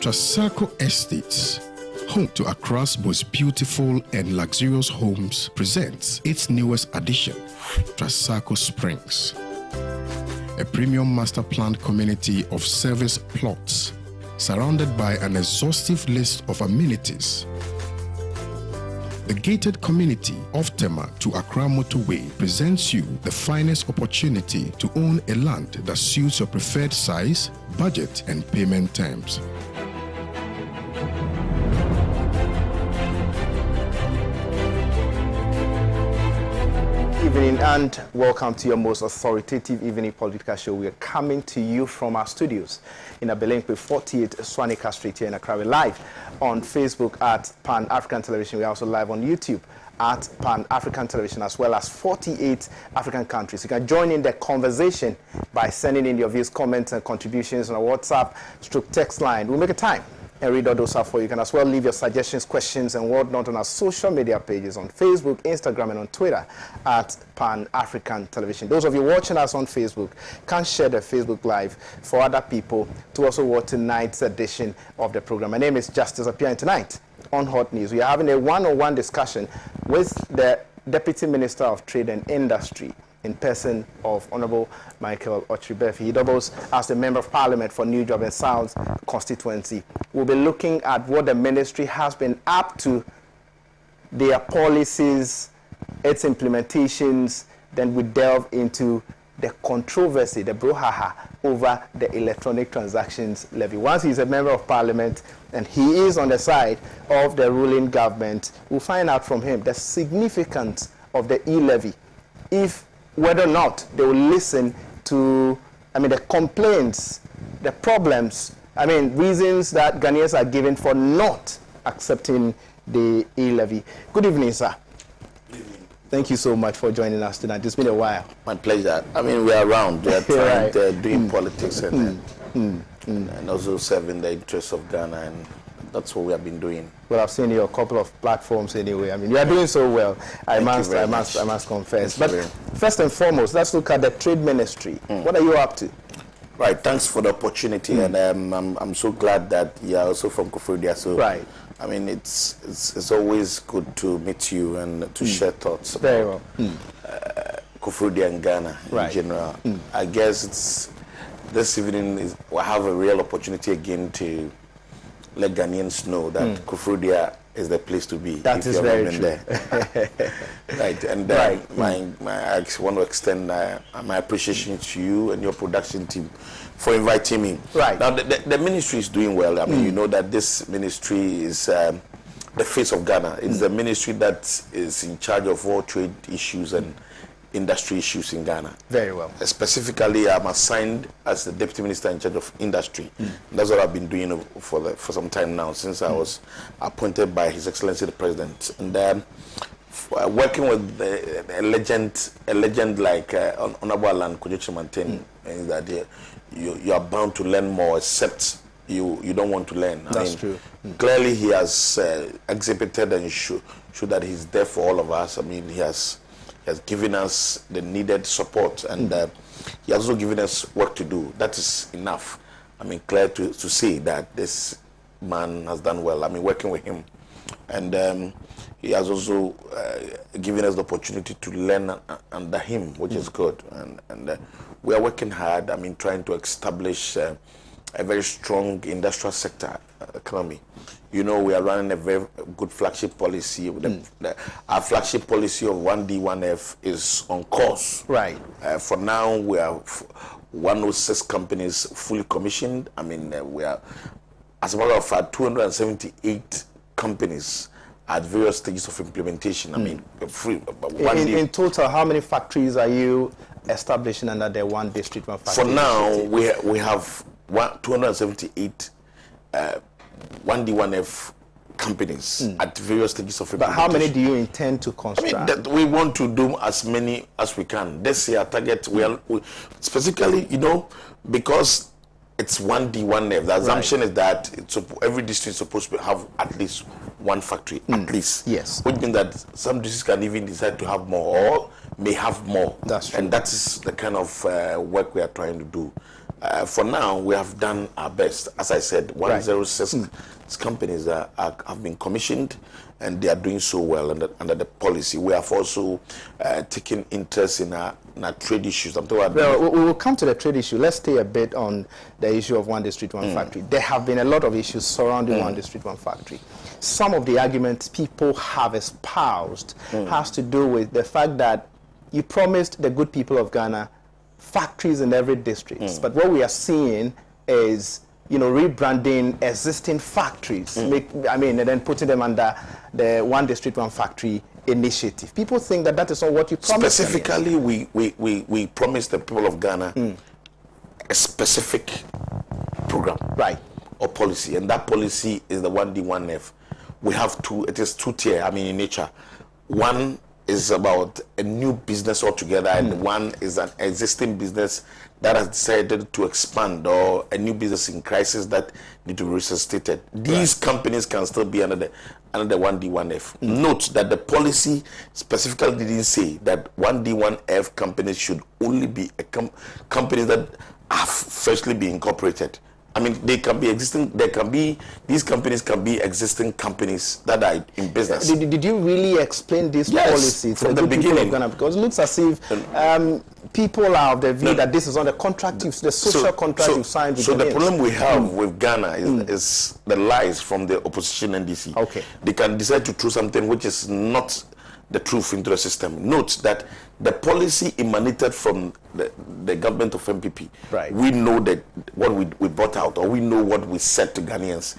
Trasacco Estates, home to Accra's most beautiful and luxurious homes, presents its newest addition, Trasacco Springs, a premium master planned community of service plots surrounded by an exhaustive list of amenities. The gated community of Tema to Accra Motorway presents you the finest opportunity to own a land that suits your preferred size, budget, and payment terms. Evening and welcome to your most authoritative evening political show. We are coming to you from our studios in Abelenkwe 48 Swanika Street here in Accra. We're live on Facebook at Pan African Television. We're also live on YouTube at Pan African Television, as well as 48 African countries. You can join in the conversation by sending in your views, comments, and contributions on our WhatsApp text line. We'll make a time and read all those out for you. You can as well leave your suggestions, questions, and whatnot on our social media pages on Facebook, Instagram, and on Twitter at Pan African Television. Those of you watching us on Facebook can share the Facebook Live for other people to also watch tonight's edition of the program. My name is Justice Appiah, and tonight on Hot News, we are having a one-on-one discussion with the Deputy Minister of Trade and Industry, in person of Honorable Michael Ochribefi. He doubles as the Member of Parliament for New Job and South constituency. We'll be looking at what the ministry has been up to, their policies, its implementations. Then we delve into the controversy, the brouhaha over the electronic transactions levy. Once he's a Member of Parliament and he is on the side of the ruling government, we'll find out from him the significance of the e-levy, whether or not they will listen to, the complaints, the problems, reasons that Ghanaians are given for not accepting the e-levy. Good evening, sir. Good evening. Thank you so much for joining us tonight. It's been a while. My pleasure. We are around. We are trying to doing politics and also serving the interests of Ghana, and that's what we have been doing. Well, I've seen you a couple of platforms anyway. You are doing so well. I must confess. But first and foremost, let's look at the Trade Ministry. What are you up to? Right. Thanks for the opportunity, and I'm so glad that you are also from Koforidua. So right. It's always good to meet you and to share thoughts very about Koforidua and Ghana in general. I guess this evening we'll have a real opportunity again to let Ghanaians know that Koforidua is the place to be. That is very true. There. Right, and I want to extend my appreciation to you and your production team for inviting me. Right. Now, the ministry is doing well. You know that this ministry is the face of Ghana. It's the ministry that is in charge of all trade issues and industry issues in Ghana. Very well. Specifically, I'm assigned as the Deputy Minister in charge of industry. That's what I've been doing for some time now, since I was appointed by His Excellency the President. And working with a legend like Honorable Alan Kojechi is that you are bound to learn more, except you don't want to learn. That's true. Clearly, he has exhibited and showed that he's there for all of us. He has given us the needed support, and he has also given us work to do. That is enough. Clear to see that this man has done well. Working with him. And he has also given us the opportunity to learn under him, which is good. And we are working hard, trying to establish a very strong industrial sector economy. We are running a very good flagship policy. Our flagship policy of 1D, 1F is on course. Right. For now, we are 106 companies fully commissioned. We are, as a matter of fact, 278 companies at various stages of implementation. In total, how many factories are you establishing under the one district one factory? For now, we have 278 1D, 1F companies at various stages of implementation. But how many do you intend to construct? We want to do as many as we can. This year, target, we specifically, because it's 1D, 1F, the assumption is that every district is supposed to have at least one factory, at least. Yes. Which means that some districts can even decide to have more or may have more. That's true. And that is the kind of work we are trying to do. For now, we have done our best. As I said, 106 companies have been commissioned, and they are doing so well under the policy. We have also taken interest in our trade issues. I'm talking about. Well, we will come to the trade issue. Let's stay a bit on the issue of One District, One Factory. There have been a lot of issues surrounding One District, One Factory. Some of the arguments people have espoused has to do with the fact that you promised the good people of Ghana factories in every district. But what we are seeing is, rebranding existing factories, and then putting them under the One District, One Factory initiative. People think that is not what you promised. Specifically, we promised the people of Ghana a specific program, or policy, and that policy is the 1D, 1F. We have two. It is two-tier. In nature, one is about a new business altogether, and one is an existing business that has decided to expand, or a new business in crisis that need to be resuscitated. These companies can still be under the 1D, 1F. Note that the policy specifically didn't say that 1D, 1F companies should only be companies that have freshly been incorporated. They can be existing. These companies can be existing companies that are in business. Did you really explain this policy from the beginning? Of Ghana? Because it looks as if people are of the view that this is on the contract, the social contract you signed with. So the problem we have with Ghana is the lies from the opposition NDC. Okay, they can decide to throw something which is not the truth into the system. Note that the policy emanated from the government of MPP. We know that what we brought out, or we know what we said to Ghanaians.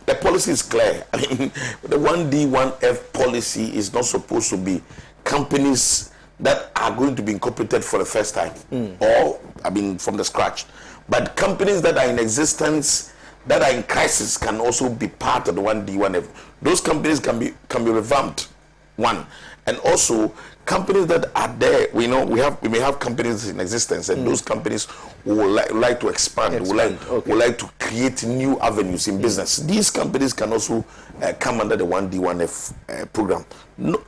The policy is clear. The 1D, 1F policy is not supposed to be companies that are going to be incorporated for the first time, or from the scratch. But companies that are in existence, that are in crisis, can also be part of the 1D, 1F. Those companies can be revamped. One. And also companies that are there, we may have companies in existence, and those companies would like to expand, would like to create new avenues in business. These companies can also come under the 1D, 1F program.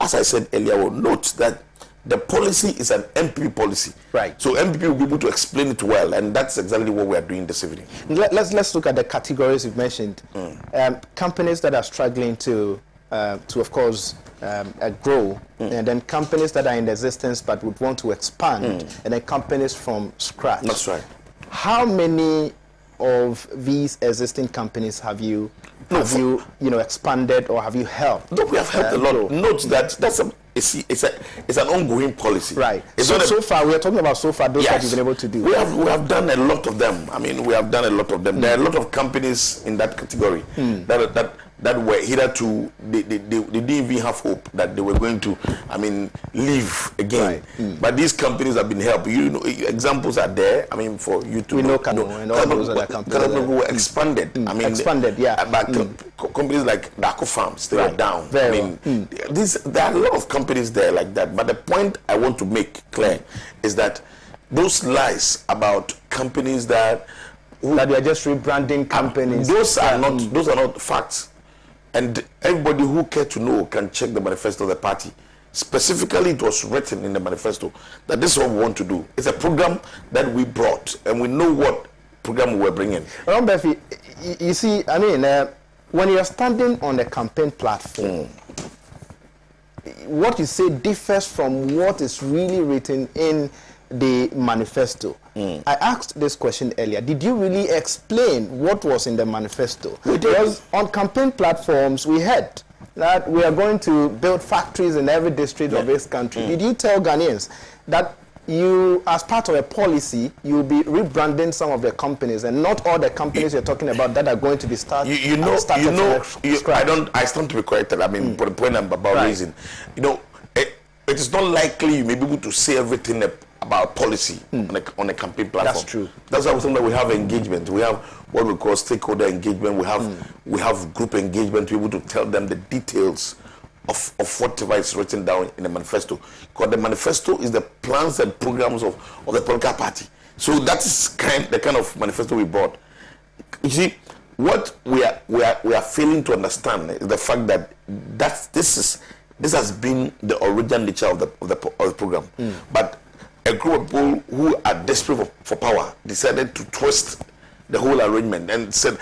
As I said earlier, note that the policy is an MPP policy. So MPP will be able to explain it well, and that's exactly what we are doing this evening. Let's look at the categories you've mentioned. Companies that are struggling to of course, grow, and then companies that are in existence but would want to expand, and then companies from scratch. That's right. How many of these existing companies have you expanded, or have you helped? No, we have helped a lot. Note that it's an ongoing policy. So far, we are talking about those that you've been able to do. We have done a lot of them. We have done a lot of them. There are a lot of companies in that category that were hitherto, they didn't even have hope that they were going to, live again. But these companies have been helped. Examples are there. For you to know Kano and all those other companies. Kano were expanded. Expanded, yeah. But companies like Dako Farms, they were down. There are a lot of companies there like that. But the point I want to make clear is that those lies about companies that we are just rebranding companies, those are not facts. And everybody who cares to know can check the manifesto of the party. Specifically, it was written in the manifesto that this is what we want to do. It's a program that we brought, and we know what program we were bringing. Befi, you see, when you're standing on a campaign platform, what you say differs from what is really written in the manifesto. I asked this question earlier. Did you really explain what was in the manifesto? Because on campaign platforms, we heard that we are going to build factories in every district of this country. Did you tell Ghanaians that you, as part of a policy, you'll be rebranding some of the companies, and not all the companies you're talking about that are going to be started? I stand to be corrected. For the point I'm about raising, it is not likely you may be able to say everything about policy on a campaign platform. That's true. That's why we think that we have engagement. We have what we call stakeholder engagement. We have group engagement to be able to tell them the details of whatever is written down in the manifesto. Because the manifesto is the plans and programs of the political party. So that is the kind of manifesto we brought. You see, what we are failing to understand is the fact that this has been the original nature of the program. But a group of people who are desperate for power decided to twist the whole arrangement and said,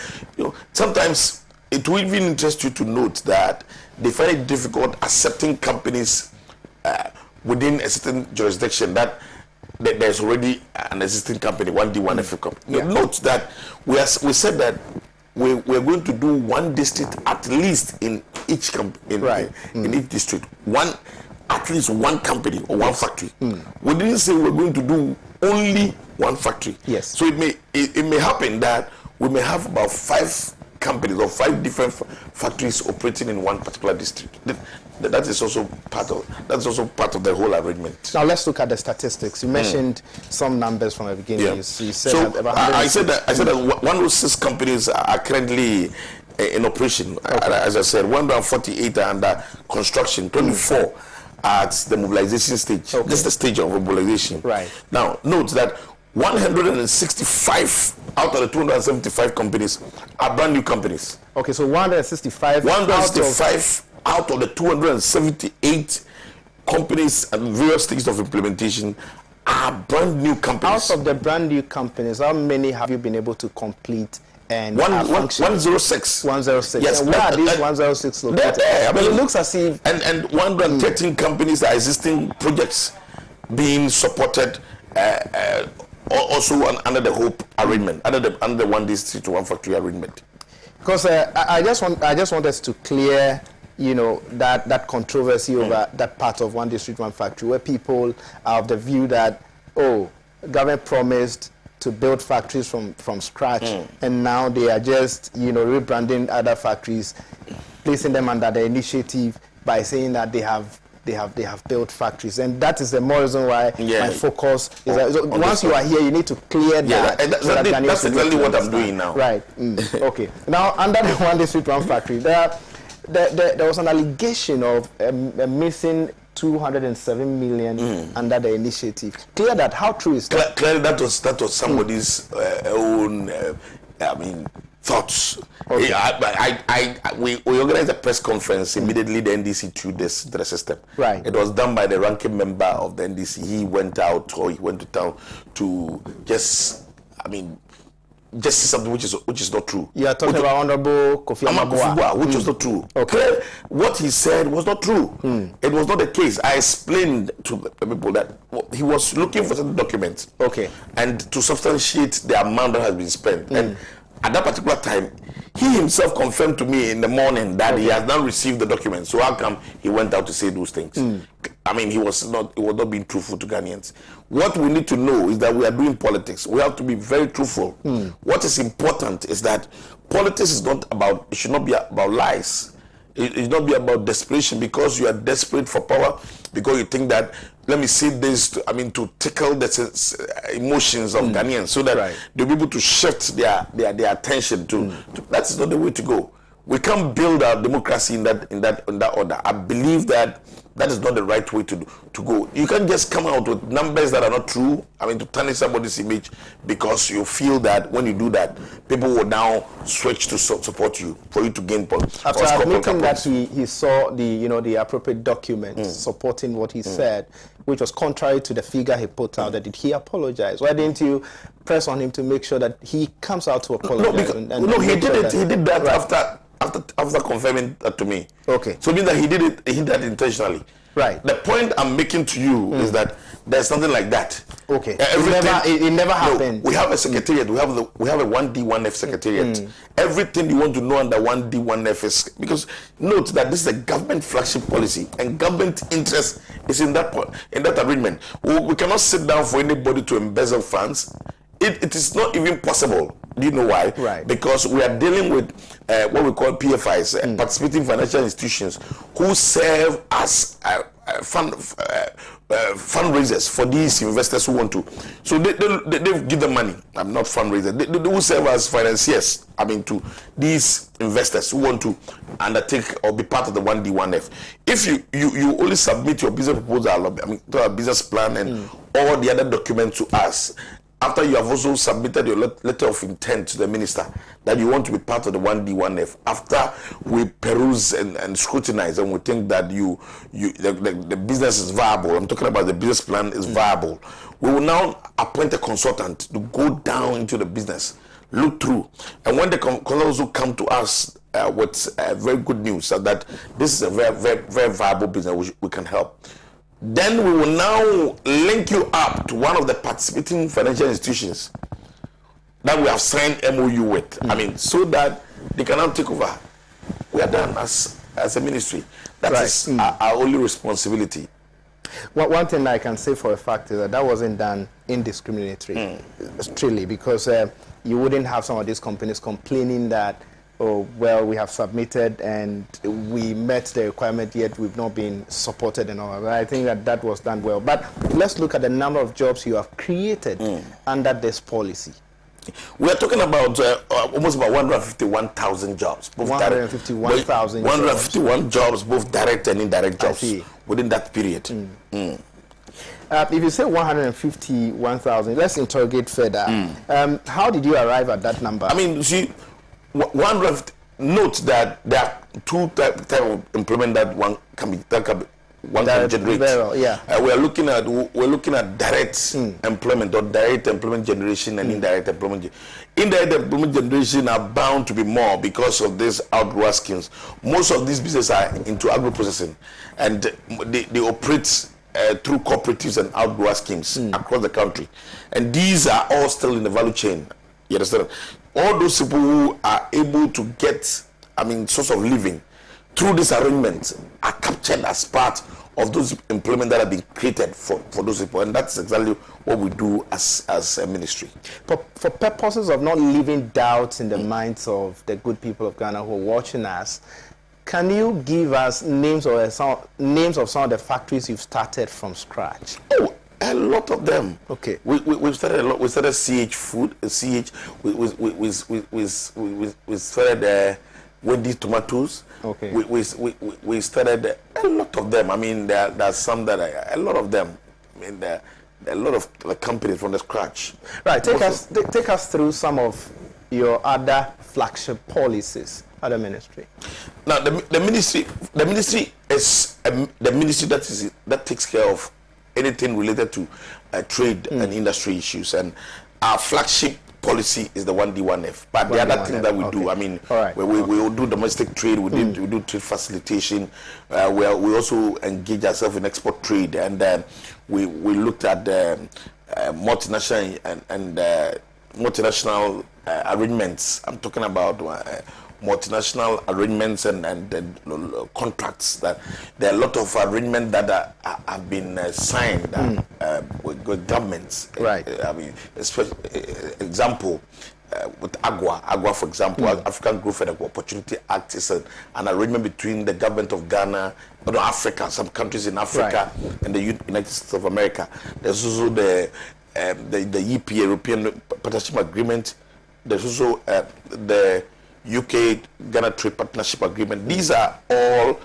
sometimes it will even interest you to note that they find it difficult accepting companies within a certain jurisdiction that there's already an existing company, 1D1F company. Yeah. Note that we said that we're going to do one district at least in each in each district. At least one company or one factory. We didn't say we're going to do only one factory. Yes. So it may happen that we may have about 5 companies or 5 different factories operating in one particular district. That is also part of the whole arrangement. Now let's look at the statistics. You mentioned some numbers from the beginning. Yeah. You said I said that 106 companies are currently in operation. Okay. As I said, 148 are under construction, 24 at the mobilization stage. Okay. This is the stage of mobilization. Right. Now note that 165 out of the 275 companies are brand new companies. Okay, so 165 out of the 278 companies at various stages of implementation are brand new companies. Out of the brand new companies, how many have you been able to complete? And 106. 106. Yes. And where are these 106 located? There. It looks as if... And 113 companies are existing projects being supported also under the HOPE arrangement, under the one district to one factory arrangement. Because I just want us to clear, that controversy over that part of one district, one factory, where people are of the view that, government promised to build factories from scratch, and now they are just, rebranding other factories, placing them under the initiative by saying that they have built factories, and that is the more reason why my focus is that. So once you are here, you need to clear that. That's exactly what I'm doing now. Right. Okay. Now, under the one district, one factory, there was an allegation of missing 207 million under the initiative. Clear that. How true is that? Clearly, that was somebody's own. Thoughts. Okay. We organized a press conference immediately. The NDC threw this to the system. Right. It was done by the ranking member of the NDC. He went to town to just say something which is not true. You are talking about Honorable Kofi Amabua, which was not true. Okay. What he said was not true. It was not the case. I explained to the people that he was looking for certain documents. Okay. And to substantiate the amount that has been spent. And at that particular time, he himself confirmed to me in the morning that he has not received the documents. So how come he went out to say those things? He was not being truthful to Ghanaians. What we need to know is that we are doing politics. We have to be very truthful. What is important is that politics is it should not be about lies. It should not be about desperation because you are desperate for power, because you think that, let me say this, to tickle the emotions of Ghanaians so that they'll be able to shift their attention to. That is not the way to go. We can't build our democracy in that order. I believe that is not the right way to go. You can't just come out with numbers that are not true, to tarnish somebody's image, because you feel that when you do that, people will now switch to support you for you to gain power. After admitting that he saw the appropriate documents supporting what he said, which was contrary to the figure he put out, did he apologize? Why didn't you press on him to make sure that he comes out to apologize? He did that after confirming that to me. Okay. So it means that he did that intentionally. Right. The point I'm making to you is that there's something like that. Okay. It never happened. We have a secretariat. We have a 1D1F secretariat. Everything you want to know under 1D1F is, because note that this is a government flagship policy, and government interest is in that arrangement. We cannot sit down for anybody to embezzle funds. It is not even possible. Do you know why? Right. Because we are dealing with what we call PFIs, participating financial institutions, who serve as fundraisers for these investors who want to. So they give them money. I'm not fundraisers. They will serve as financiers. To these investors who want to undertake or be part of the 1D1F. If you only submit your business proposal, to our business plan and all the other documents to us, after you have also submitted your letter of intent to the minister that you want to be part of the 1D, 1F, after we peruse and scrutinize and we think that the business is viable, I'm talking about the business plan is viable, we will now appoint a consultant to go down into the business, look through, and when the consultants will come to us with very good news that this is a very, very, very viable business, which we can help. Then we will now link you up to one of the participating financial institutions that we have signed MOU with. I mean, so that they can now take over. We are done as a ministry. That is our only responsibility. One thing I can say for a fact is that wasn't done indiscriminately, truly, because you wouldn't have some of these companies complaining that, oh, well, we have submitted and we met the requirement, yet we've not been supported and all of that. I think that was done well. But let's look at the number of jobs you have created under this policy. We are talking about almost about 151,000 jobs. 151,000 151 jobs, both direct and indirect jobs within that period. If you say 151,000, let's interrogate further. How did you arrive at that number? I mean, see, note that there are two types of employment that one can generate. We're looking at direct employment or direct employment generation and indirect employment. Indirect employment generation are bound to be more because of these outgrower schemes. Most of these businesses are into agro processing, and they operate through cooperatives and outgrower schemes across the country, and these are all still in the value chain. You understand? All those people who are able to get, source of living through this arrangement are captured as part of those employment that have been created for those people, and that's exactly what we do as a ministry. But for purposes of not leaving doubts in the minds of the good people of Ghana who are watching us, can you give us names of some of the factories you've started from scratch? Oh, a lot of them. Okay. We started a lot. We started CH Food. CH. We started Wendy's Tomatoes. Okay. We started a lot of them. I mean, there's some that a lot of them. I mean, there are a lot of companies from the scratch. Right. Take us through some of your other flagship policies. Other ministry. Now, the ministry is the ministry that takes care of anything related to trade and industry issues, and our flagship policy is the 1D, 1F. But the other thing that we do, I mean, we will do domestic trade, we do trade facilitation, we also engage ourselves in export trade, and we looked at multinational and multinational arrangements. I'm talking about multinational arrangements and contracts. That there are a lot of arrangements that have been signed with governments. Right. I mean, example with Agua, for example, African Growth and Opportunity Act is an arrangement between the government of Ghana, Africa, some countries in Africa, and the United States of America. There's also the EPA, European Partnership Agreement. There's also the UK Ghana Trade Partnership Agreement. These are all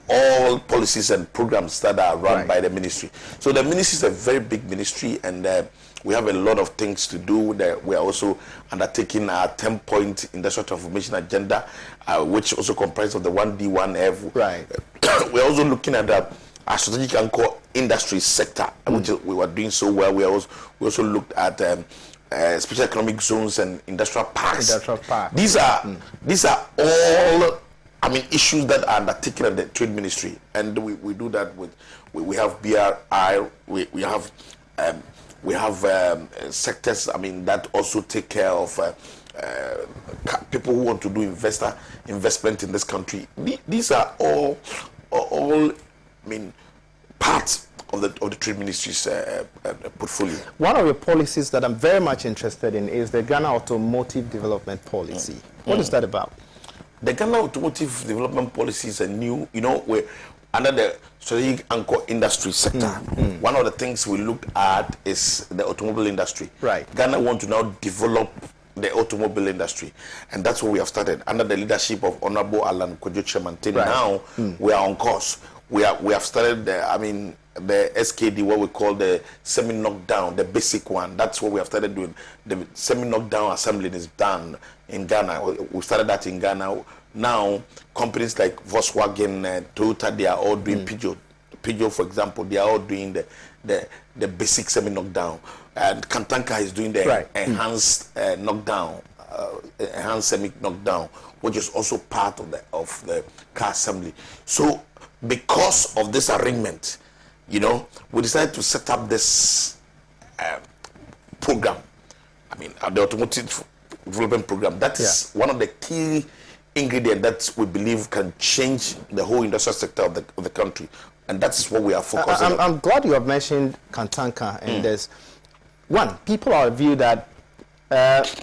all policies and programs that are run by the ministry. So the ministry is a very big ministry, and we have a lot of things to do. We are also undertaking our 10-point industrial transformation agenda, which also comprises of the 1D, 1F. Right. We're also looking at our strategic anchor industry sector, which we were doing so well. We also looked at special economic zones and industrial parks. These are all, issues that are undertaken at the trade ministry, and we do that with. We have BRI. We have sectors. That also take care of people who want to do investment in this country. These are all parts of the trade ministry's portfolio. One of the policies that I'm very much interested in is the Ghana Automotive Development Policy. What is that about? The Ghana Automotive Development Policy is a new, we're under the strategic anchor industry sector. One of the things we looked at is the automobile industry. Right. Ghana want to now develop the automobile industry, and that's what we have started under the leadership of Honorable Alan Kojo Chemantini. Now we are on course. we have started the SKD, what we call the semi-knockdown, the basic one. That's what we have started doing. The semi-knockdown assembling is done in Ghana. We started that in Ghana. Now, companies like Volkswagen, Toyota, they are all doing Peugeot. Peugeot, for example, they are all doing the basic semi-knockdown. And Kantanka is doing the enhanced knockdown, enhanced semi-knockdown, which is also part of the car assembly. So, because of this arrangement, we decided to set up this program. The automotive development program. That is one of the key ingredients that we believe can change the whole industrial sector of the country, and that's what we are focusing on. I'm glad you have mentioned Kantanka, and there's one. People are view that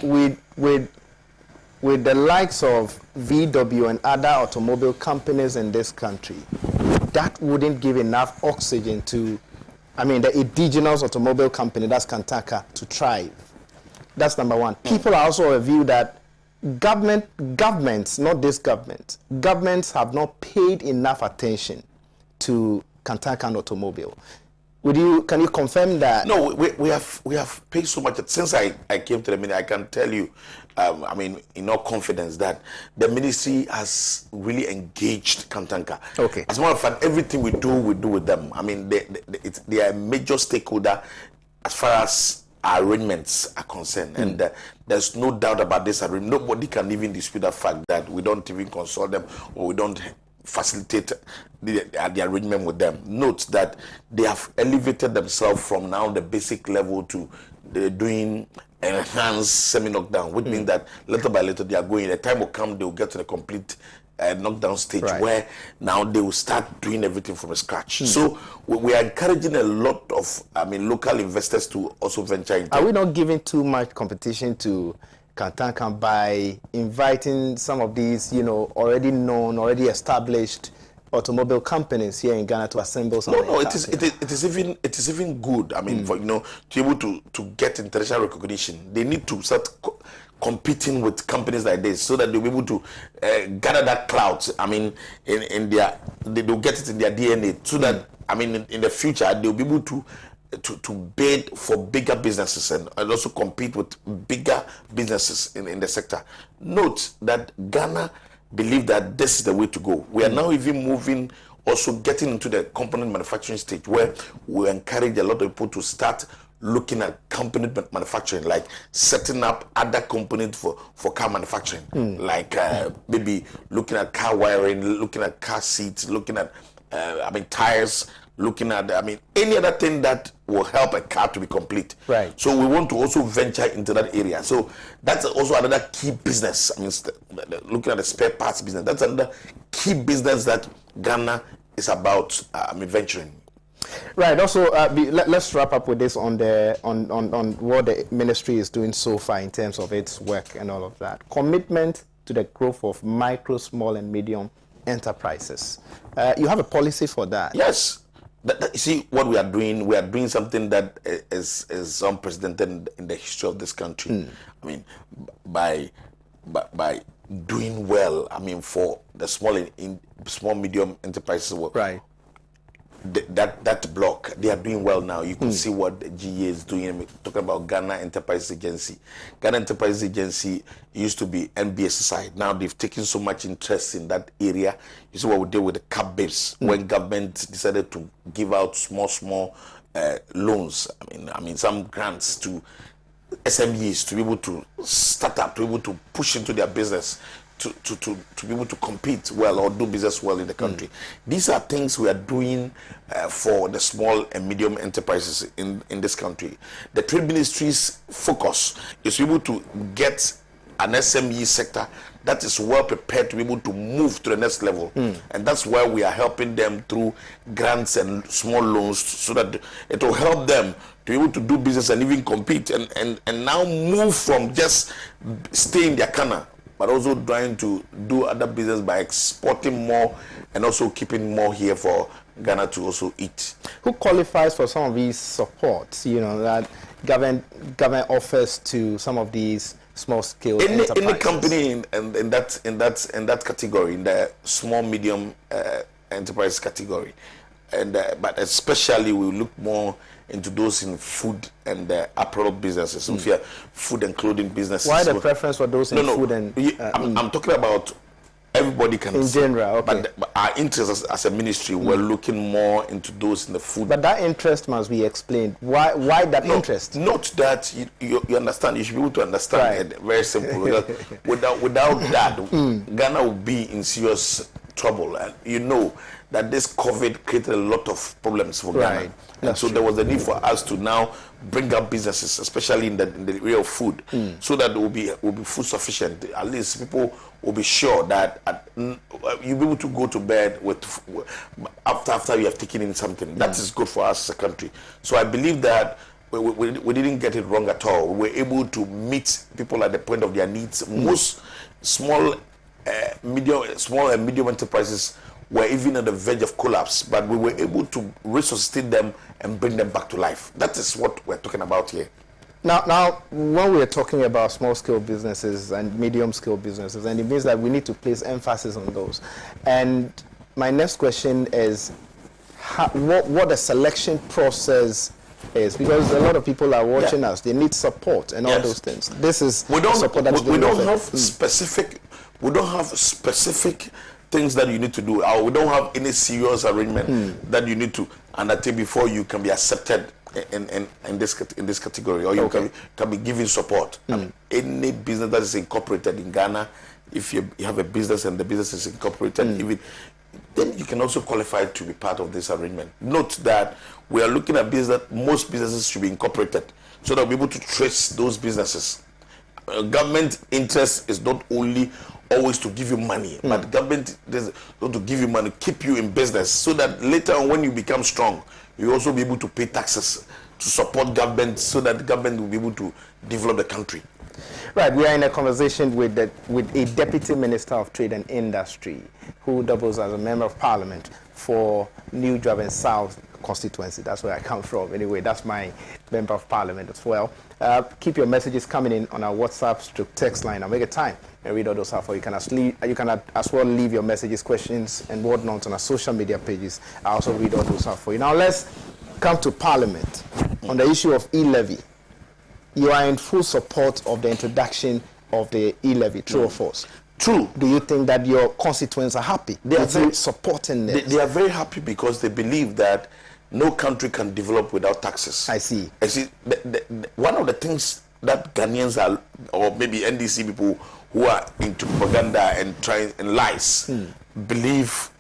with the likes of VW and other automobile companies in this country, that wouldn't give enough oxygen to, the indigenous automobile company, that's Kantanka, to thrive. That's number one. People are also of a view that governments, not this government, governments have not paid enough attention to Kantanka and automobile. Can you confirm that? No, we have paid so much. Since I came to the ministry, I can tell you, in all confidence, that the ministry has really engaged Kantanka. Okay. As a matter of fact, everything we do with them. They are a major stakeholder as far as our arrangements are concerned, and there's no doubt about this arrangement. Nobody can even dispute the fact that we don't even consult them, or we don't facilitate the arrangement with them. Note that they have elevated themselves from now the basic level to doing enhanced semi-knockdown, which means that little by little they are going. The time will come, they will get to the complete knockdown stage, where now they will start doing everything from scratch. So we are encouraging a lot of local investors to also venture into. Are we not giving too much competition to Kantanka by inviting some of these, already known, already established automobile companies here in Ghana to assemble some? No, it is even good. For to be able to get international recognition, they need to start competing with companies like this, so that they'll be able to gather that clout. They'll get it in their DNA, so that in the future they'll be able to bid for bigger businesses and also compete with bigger businesses in the sector. Note that Ghana believe that this is the way to go. We are now even moving, also getting into the component manufacturing stage, where we encourage a lot of people to start looking at component manufacturing, like setting up other components for car manufacturing, like maybe looking at car wiring, looking at car seats, looking at tires, looking at any other thing that will help a car to be complete. Right. So we want to also venture into that area. So that's also another key business. Looking at the spare parts business, that's another key business that Ghana is about venturing. Right. Also, let's wrap up with this on what the ministry is doing so far in terms of its work and all of that. Commitment to the growth of micro, small, and medium enterprises. You have a policy for that? Yes. You see what we are doing. We are doing something that is unprecedented in the history of this country. By doing well. for the small medium enterprises. Right. That block, they are doing well now. You can see what the GA is doing. Talking about Ghana Enterprise Agency. Ghana Enterprise Agency used to be NBSSI. Now they've taken so much interest in that area. You see what we did with the cap babes when government decided to give out small loans. Some grants to SMEs to be able to start up, to be able to push into their business. To be able to compete well or do business well in the country. These are things we are doing for the small and medium enterprises in this country. The Trade Ministry's focus is to be able to get an SME sector that is well prepared to be able to move to the next level. And that's why we are helping them through grants and small loans, so that it will help them to be able to do business and even compete and now move from just stay in their corner, but also trying to do other business by exporting more and also keeping more here for Ghana to also eat. Who qualifies for some of these supports, that government offers to some of these small-scale enterprises? Any company in that category, in the small, medium enterprise category, and but especially we look more into those in food and apparel businesses, food and clothing businesses. Why the preference for those in food and? I'm talking about everybody can. In general, okay. But our interest as a ministry, we're looking more into those in the food. But that interest must be explained. Why that interest? Not that you understand. You should be able to understand it. Very simple. without that, Ghana will be in serious trouble. And you know that this COVID created a lot of problems for Ghana. And so there was a need for us to now bring up businesses, especially in the area of food, so that will be food sufficient. At least people will be sure that you'll be able to go to bed after you have taken in something. That is good for us as a country. So I believe that we didn't get it wrong at all. We were able to meet people at the point of their needs. Most small and medium enterprises were even at the verge of collapse, but we were able to resuscitate them and bring them back to life. That is what we're talking about here. Now, when we're talking about small-scale businesses and medium-scale businesses, and it means that we need to place emphasis on those. And my next question is, what the selection process is, because a lot of people are watching us. They need support and all those things. This is support that we don't have specific. We don't have specific things that you need to do. We don't have any serious arrangement that you need to undertake before you can be accepted in this category, or you can be given support. Any business that is incorporated in Ghana, if you have a business and the business is incorporated, then you can also qualify to be part of this arrangement. Note that we are looking at business. Most businesses should be incorporated so that we're able to trace those businesses. Government interest is not only always to give you money, but government is not to give you money, keep you in business, so that later on when you become strong, you also be able to pay taxes to support government, so that the government will be able to develop the country. Right, we are in a conversation with a Deputy Minister of Trade and Industry who doubles as a Member of Parliament for New Job and South constituency. That's where I come from. Anyway, that's my Member of Parliament as well. Keep your messages coming in on our WhatsApp/text line. I'll make a time and read all those out for you. You can as well leave your messages, questions, and whatnot on our social media pages. I also read all those out for you. Now let's come to Parliament on the issue of e-levy. You are in full support of the introduction of the e-levy, true or false? True. Do you think that your constituents are happy? They are very supporting this. They are very happy because they believe that no country can develop without taxes. I see. One of the things that Ghanaians are, or maybe NDC people who are into propaganda and trying and lies, believe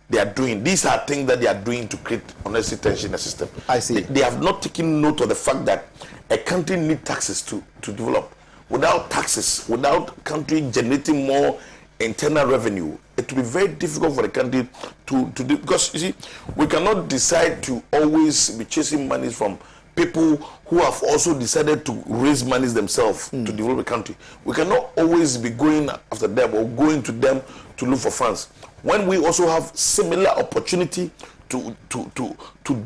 they are doing. These are things that they are doing to create unnecessary tension in the system. I see. They have not taken note of the fact that a country needs taxes to develop. Without taxes, without country generating more internal revenue, it will be very difficult for the country to do, because you see, we cannot decide to always be chasing money from people who have also decided to raise money themselves to develop the country. We cannot always be going after them or going to them to look for funds, when we also have similar opportunity to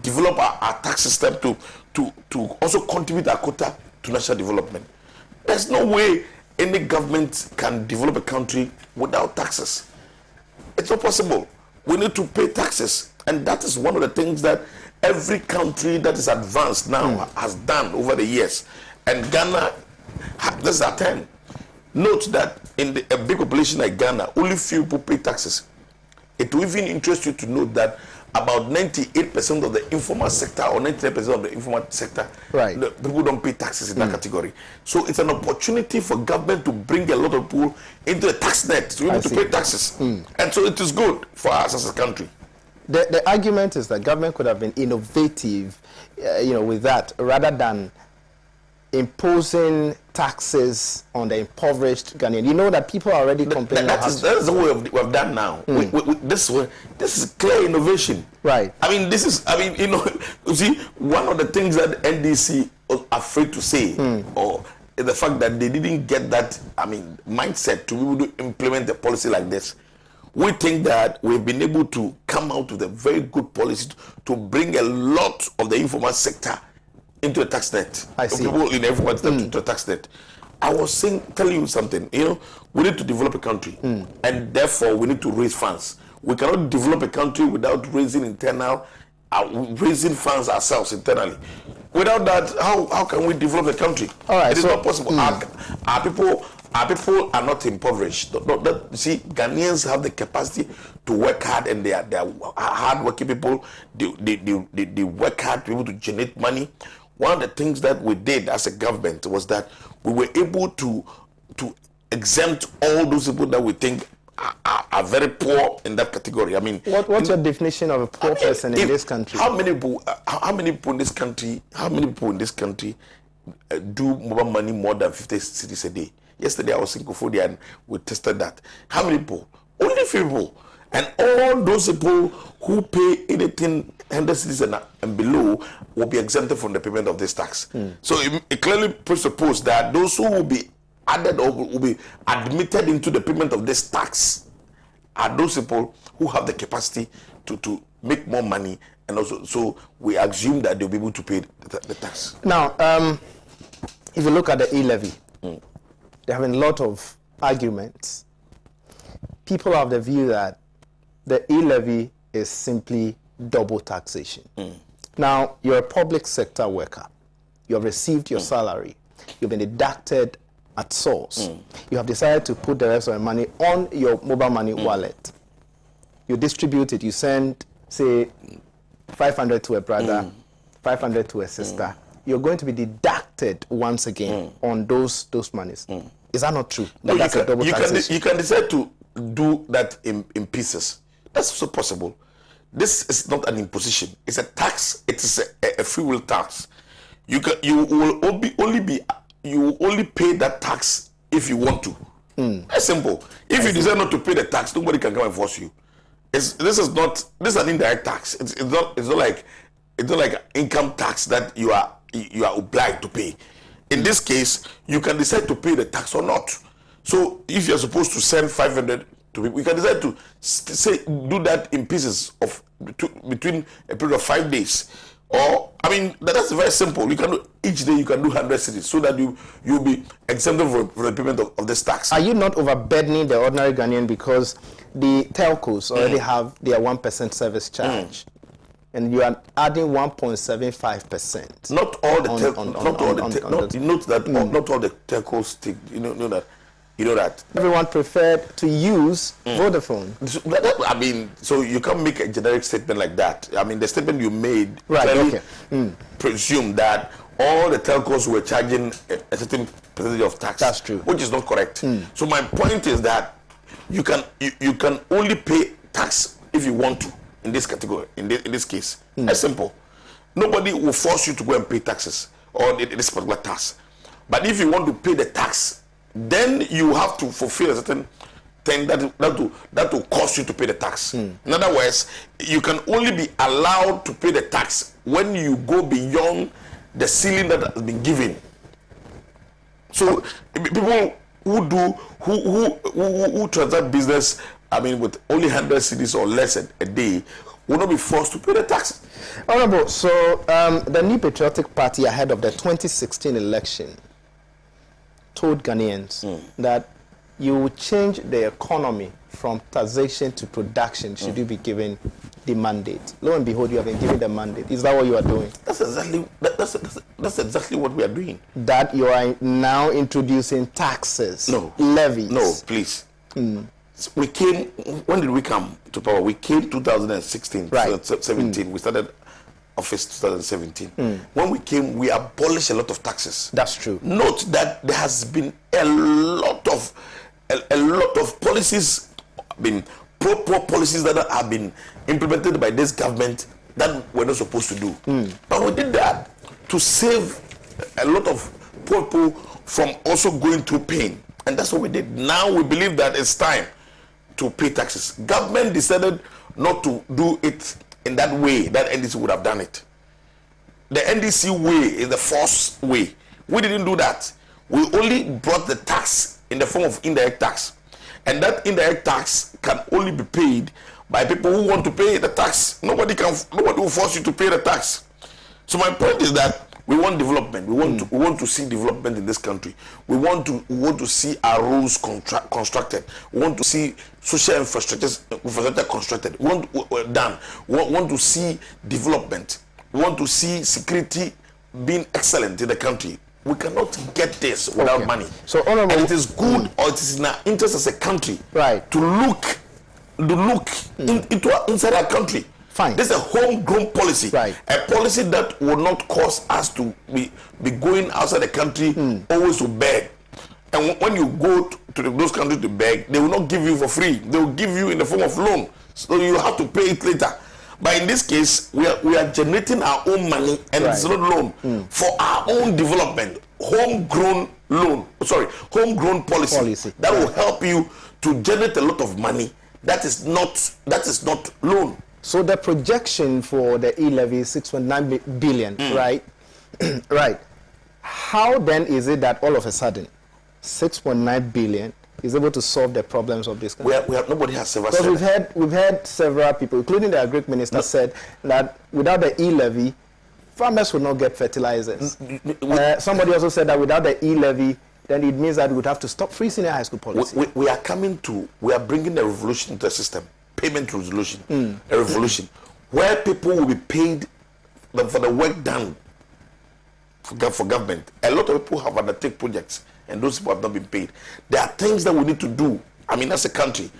develop our tax system, to also contribute our quota to national development. There's no way any government can develop a country without taxes. It's not possible. We need to pay taxes, and that is one of the things that every country that is advanced now has done over the years. And Ghana, this is our turn. Note that in a big population like Ghana, only few people pay taxes. It will even interest you to note that about 98% of the informal sector, or 99% of the informal sector, people don't pay taxes in that category. So it's an opportunity for government to bring a lot of people into the tax net to be able to pay taxes. And so it is good for us as a country. The argument is that government could have been innovative, with that, rather than imposing taxes on the impoverished Ghanaian. You know that people are already complaining. That's the way we've done now. This is clear innovation. Right. You see, one of the things that NDC was afraid to say, or the fact that they didn't get that, mindset to be able to implement a policy like this. We think that we've been able to come out with a very good policy to bring a lot of the informal sector into a tax net. I see. People in everyone to a tax net. I was telling you something. We need to develop a country, and therefore we need to raise funds. We cannot develop a country without raising funds ourselves internally. Without that, how can we develop the country? All right, it is not possible. Our people are not impoverished. See, Ghanaians have the capacity to work hard, and they are hard-working people. They work hard to be able to generate money. One of the things that we did as a government was that we were able to exempt all those people that we think are very poor in that category. I mean, what's your definition of a poor person in this country? How many people in this country do mobile money more than 50 cedis a day? Yesterday I was in Kofodia and we tested that. How many people? Only few people. And all those people who pay anything 100 cedis and below will be exempted from the payment of this tax. So it clearly presupposes that those who will be added or will be admitted into the payment of this tax are those people who have the capacity to make more money, and also so we assume that they'll be able to pay the tax. Now, if you look at the e-levy, there have been a lot of arguments. People have the view that the e-levy is simply double taxation. Now, you're a public sector worker. You have received your salary. You've been deducted at source. You have decided to put the rest of the money on your mobile money wallet. You distribute it. You send, say, 500 to a brother, 500 to a sister. You're going to be deducted once again on those monies. Is that not true? No, that's a double taxation? You can decide to do that in pieces. That's also possible. This is not an imposition. It's a tax. It is a free will tax. You will only pay that tax if you want to. That's simple. If you decide not to pay the tax, nobody can come and force you. This is an indirect tax. It's not like income tax that you are obliged to pay. In this case, you can decide to pay the tax or not. So if you're supposed to send 500 to people, you can decide to do that in pieces of between a period of 5 days. Or, I mean, that's very simple. You can do each day. You can do 100 cities so that you'll be exempted from the payment of this tax. Are you not overburdening the ordinary Ghanaian because the telcos already have their 1% service charge, and you are adding 1.75%? Not all the telcos take. You know that. You know that everyone preferred to use Vodafone. I mean, so you can't make a generic statement like that. I mean, the statement you made presume that all the telcos were charging a certain percentage of tax. That's true. Which is not correct. So my point is that you can only pay tax if you want to in this category. In this case, that's simple. Nobody will force you to go and pay taxes or this particular tax. But if you want to pay the tax, then you have to fulfill a certain thing that will cost you to pay the tax. In other words, you can only be allowed to pay the tax when you go beyond the ceiling that has been given. So people who transact business, I mean, with only 100 cedis or less a day, will not be forced to pay the tax. Honorable, so the New Patriotic Party ahead of the 2016 election told Ghanaians that you will change the economy from taxation to production should you be given the mandate. Lo and behold, you have been given the mandate. Is that what you are doing? That's exactly what we are doing. That you are now introducing taxes, levies. No, please. We came. When did we come to power? We came 2016, right. 2017. We started office 2017. When we came, we abolished a lot of taxes. That's true. Note that there has been a lot of policies, pro-poor policies that have been implemented by this government that we're not supposed to do. But we did that to save a lot of poor people from also going through pain. And that's what we did. Now we believe that it's time to pay taxes. Government decided not to do it in that way that NDC would have done it. The NDC way is the forced way. We didn't do that. We only brought the tax in the form of indirect tax. And that indirect tax can only be paid by people who want to pay the tax. Nobody will force you to pay the tax. So my point is that We want development. We want to see development in this country. We want to see our roads constructed. We want to see social infrastructure constructed. We want done. We want to see development. We want to see security being excellent in the country. We cannot get this without money. So, Honorable, and it is good, or it is in our interest as a country, to look inside our country. Fine. This is a homegrown policy, a policy that will not cause us to be going outside the country always to beg. And when you go to those countries to beg, they will not give you for free. They will give you in the form of loan, so you have to pay it later. But in this case, we are generating our own money, and it's not loan for our own development. Homegrown policy that will help you to generate a lot of money. That is not loan. So the projection for the e-levy is 6.9 billion, right? Right. How then is it that all of a sudden 6.9 billion is able to solve the problems of this country? Nobody has ever said. Because we've had several people, including the agric minister, said that without the e-levy, farmers would not get fertilizers. Somebody also said that without the e-levy, then it means that we would have to stop free senior high school policy. We are bringing a revolution to the system. Payment resolution, a revolution, where people will be paid for the work done for government. A lot of people have undertaken projects, and those people have not been paid. There are things that we need to do. I mean, as a country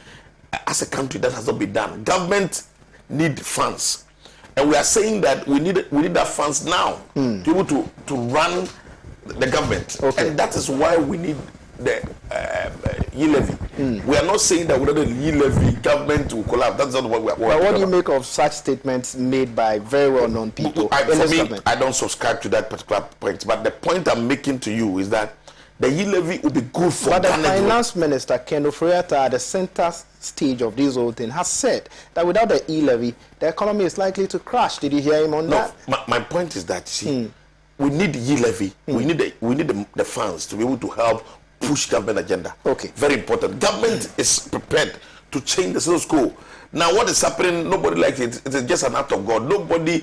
that has not been done. Government need funds, and we are saying that we need that funds now to be able to run the government, and that is why we need the e-levy. We are not saying that without the e-levy, government will collapse. That's not what we are. But what do you make of such statements made by very well-known people in this government? I don't subscribe to that particular point. But the point I'm making to you is that the e-levy will be good for But the finance minister, Ken Ofori-Atta, at the center stage of this whole thing, has said that without the e-levy, the economy is likely to crash. Did you hear him on that? My point is that, see, we need the e-levy. We need the funds to be able to help push government agenda. Very important. Government is prepared to change the status quo. Now what is happening, nobody likes it. It is just an act of God. Nobody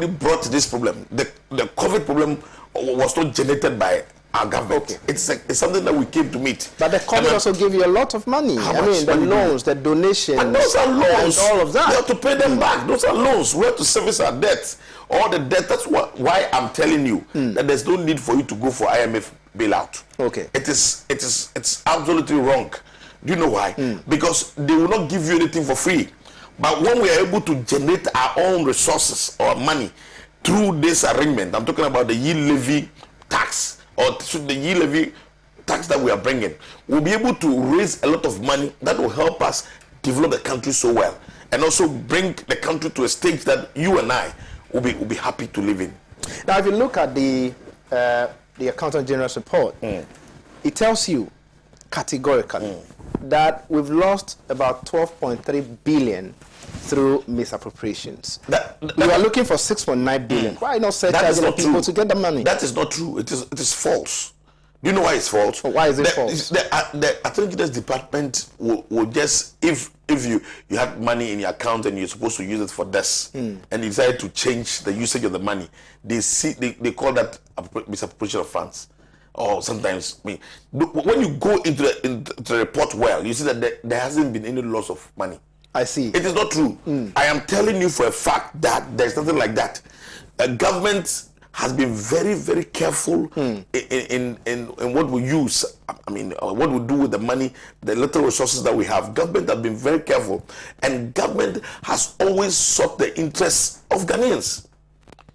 brought this problem. The COVID problem was not generated by our government. It's something that we came to meet. But the COVID also gave you a lot of money. I mean, the loans, the donations. And those are loans. And all of that. We have to pay them back. Those are loans. We have to service our debts. All the debt. That's why I'm telling you that there's no need for you to go for IMF bailout. It's absolutely wrong. Do you know why? Because they will not give you anything for free. But when we are able to generate our own resources or money through this arrangement, I'm talking about the e-levy tax, or the e-levy tax that we are bringing, we'll be able to raise a lot of money that will help us develop the country so well, and also bring the country to a stage that you and I will be happy to live in. Now, if you look at the Accountant General's report, it tells you categorically that we've lost about 12.3 billion through misappropriations. We are looking for 6.9 billion. Why not surcharging people to get the money? That is not true. It is false. Do you know why it's false? Why is it false? The Attorney General's department will just, if you had money in your account and you're supposed to use it for this, and you decide to change the usage of the money, they call that misappropriation of funds. Or sometimes, when you go into the report well, you see that there hasn't been any loss of money. I see. It is not true. I am telling you for a fact that there's nothing like that. Government has been very, very careful in what we use. I mean, what we do with the money, the little resources that we have. Government has been very careful, and government has always sought the interests of Ghanaians.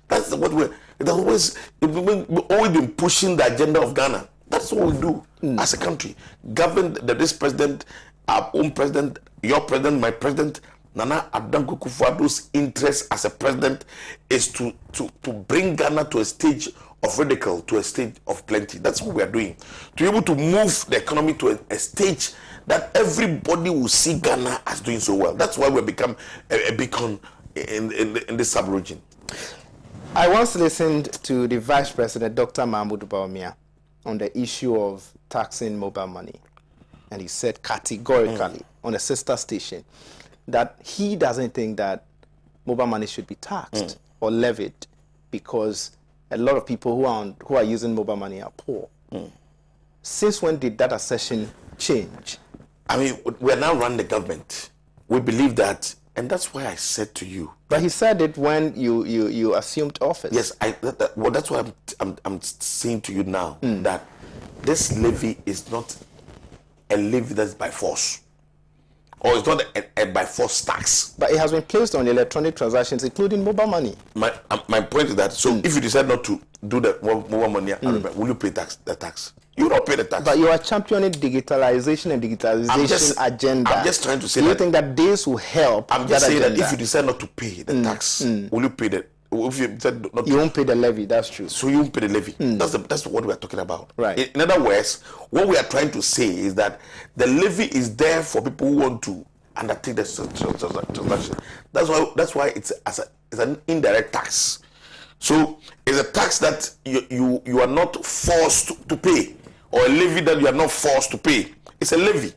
That's what we've always been pushing the agenda of Ghana. That's what we do as a country. Government, this president, our own president, your president, my president, Nana Addo Kufuor's interest as a president is to bring Ghana to a stage of radical, to a stage of plenty. That's what we are doing. To be able to move the economy to a stage that everybody will see Ghana as doing so well. That's why we've become a beacon in this sub-region. I once listened to the Vice President, Dr. Mahmoud Bawumia, on the issue of taxing mobile money. And he said categorically on a sister station that he doesn't think that mobile money should be taxed or levied because a lot of people who are using mobile money are poor. Since when did that assertion change? I mean, we are now running the government. We believe that, and that's why I said to you. But he said it when you assumed office. Yes, well, that's what I'm saying to you now, that this levy is not a levy that's by force, or it's not a by force tax. But it has been placed on electronic transactions, including mobile money. My point is that, so if you decide not to do the mobile money, will you pay the tax? You don't pay the tax. But you are championing digitalization and digitalization agenda. I'm just trying to say Do you think that this will help? I'm just saying that if you decide not to pay the tax, will you pay the? If you decide not you won't pay the levy. That's true. So you won't pay the levy. That's what we are talking about. Right. In other words, what we are trying to say is that the levy is there for people who want to undertake the transaction. That's why it's an indirect tax. So it's a tax that you are not forced to pay, or a levy that you are not forced to pay. It's a levy.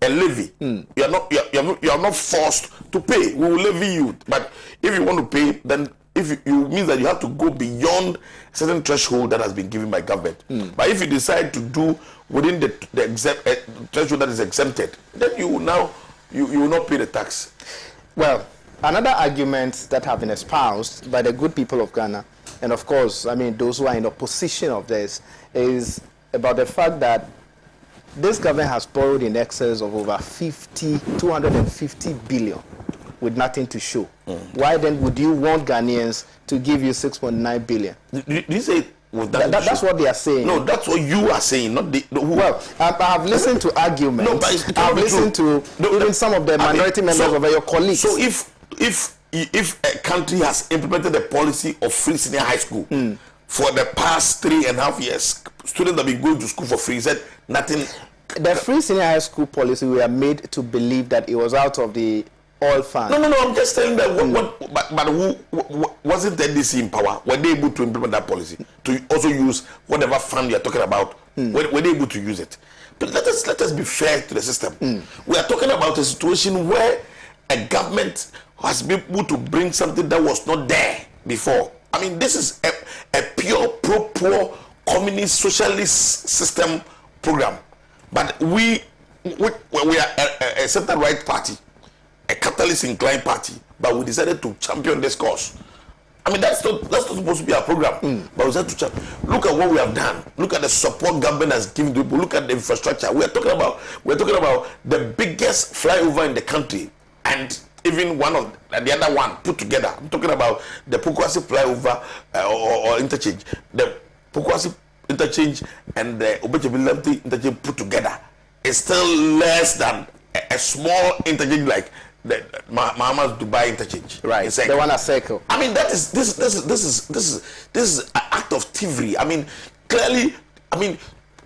A levy. You are not forced to pay. We will levy you. But if you want to pay, then you means that you have to go beyond a certain threshold that has been given by government. But if you decide to do within the threshold that is exempted, then you will not pay the tax. Well, another argument that have been espoused by the good people of Ghana, and of course, I mean those who are in opposition of this, is about the fact that this government has borrowed in excess of over 250 billion with nothing to show. Why then would you want Ghanaians to give you 6.9 billion? Did you say that's what they are saying? No, that's what you are saying, not the who. Well, I have listened to arguments. No, but I've listened to even some of the minority members of your colleagues. So if a country has implemented the policy of free senior high school for the past 3.5 years, students have been going to school for free. Said nothing. The free senior high school policy, we are made to believe that it was out of the oil fund. No. I'm just saying that. But who wasn't the NDC in power? Were they able to implement that policy to also use whatever fund you are talking about? Were they able to use it? But let us be fair to the system. We are talking about a situation where a government has been able to bring something that was not there before. I mean, this is a pure pro-poor communist socialist system program. But we are a certain right party, a capitalist inclined party, but we decided to champion this cause. I mean, that's not supposed to be our program. But we decided to champion. Look at what we have done. Look at the support government has given to people. Look at the infrastructure. We're talking about the biggest flyover in the country, and even one of the other one put together. I'm talking about the Pokwasi flyover or interchange. The Pokwasi interchange and the Obechebilamti interchange put together is still less than a small interchange like the Mahama's Dubai interchange. Right. The one at Circle. I mean, that is this is an act of thievery. I mean, clearly,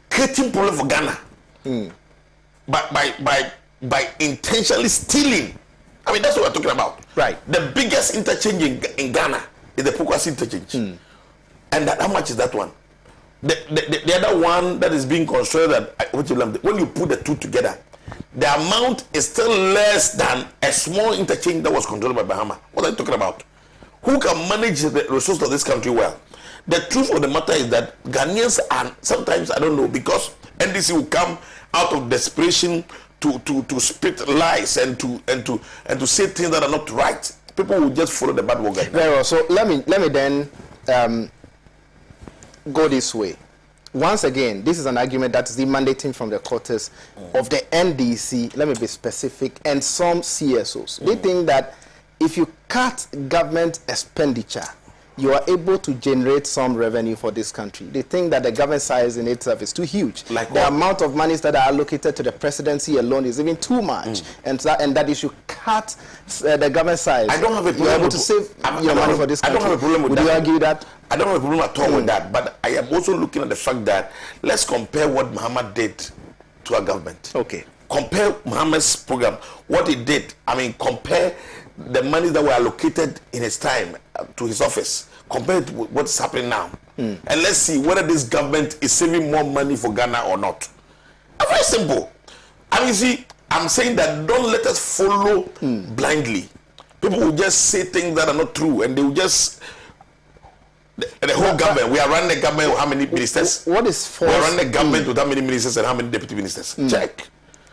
creating problem for Ghana by intentionally stealing. I mean, that's what we're talking about. Right. The biggest interchange in Ghana is the Pokwasi interchange. And how much is that one? The other one that is being constructed, when you put the two together, the amount is still less than a small interchange that was controlled by Bahama. What are you talking about? Who can manage the resources of this country well? The truth of the matter is that Ghanaians are sometimes, I don't know, because NDC will come out of desperation to spit lies and to say things that are not right. People will just follow the bad word. Very well. So let me then go this way. Once again, this is an argument that is emanating from the quarters of the NDC, let me be specific, and some CSOs. They think that if you cut government expenditure, you are able to generate some revenue for this country. They think that the government size in itself is too huge. Like the what? amount of monies that are allocated to the presidency alone is even too much, and that you should cut the government size. I don't have a problem. You're able to save your money for this country. I don't have a problem with Would that. you argue that? I don't have a problem at all with that. But I am also looking at the fact that let's compare what Muhammad did to our government. Okay. Compare Muhammad's program, what he did. I mean, compare the money that were allocated in his time to his office compared to what's happening now. And let's see whether this government is saving more money for Ghana or not. Very simple. I mean, see, I'm saying that don't let us follow blindly. People will just say things that are not true, and they will just The whole government. We are running the government with how many ministers? What is false? We are running the government with how many ministers and how many deputy ministers? Check.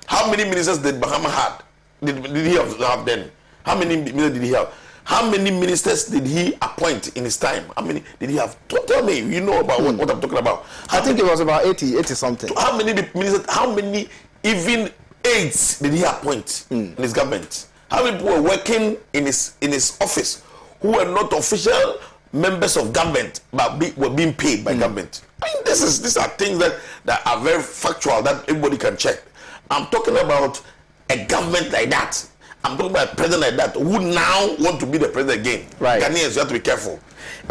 How many ministers did Bahama have? Did he have then? How many ministers did he have? How many ministers did he appoint in his time? How many did he have? Tell me, you know about what I'm talking about. I think it was about 80 something. How many ministers, how many even aides did he appoint in his government? How many people were working in his office who were not official members of government but were being paid by government? I mean, these are things that are very factual that everybody can check. I'm talking about a government like that. I'm talking about a president like that who now want to be the president again. Right. Ghanaians, you have to be careful.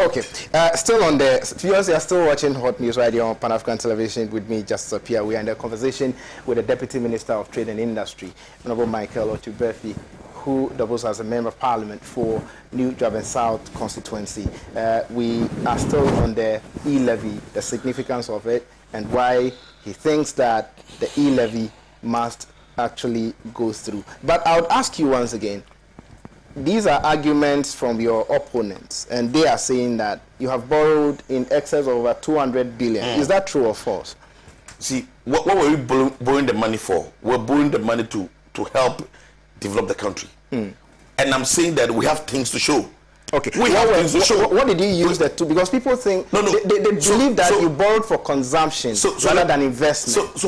Okay. Still on the viewers, you are still watching Hot News right here on Pan African Television with me, Justice Appiah. We are in a conversation with the Deputy Minister of Trade and Industry, Honorable Michael Otubefi, who doubles as a Member of Parliament for New Durban South constituency. We are still on the e-levy, the significance of it, and why he thinks that the e-levy must actually goes through. But I would ask you once again, these are arguments from your opponents, and they are saying that you have borrowed in excess of over 200 billion. Is that true or false? See, what were we borrowing the money for? We're borrowing the money to help develop the country. And I'm saying that we have things to show. Okay. We have things to show. What did you use that to? Because people think they believe that you borrowed for consumption rather than investment.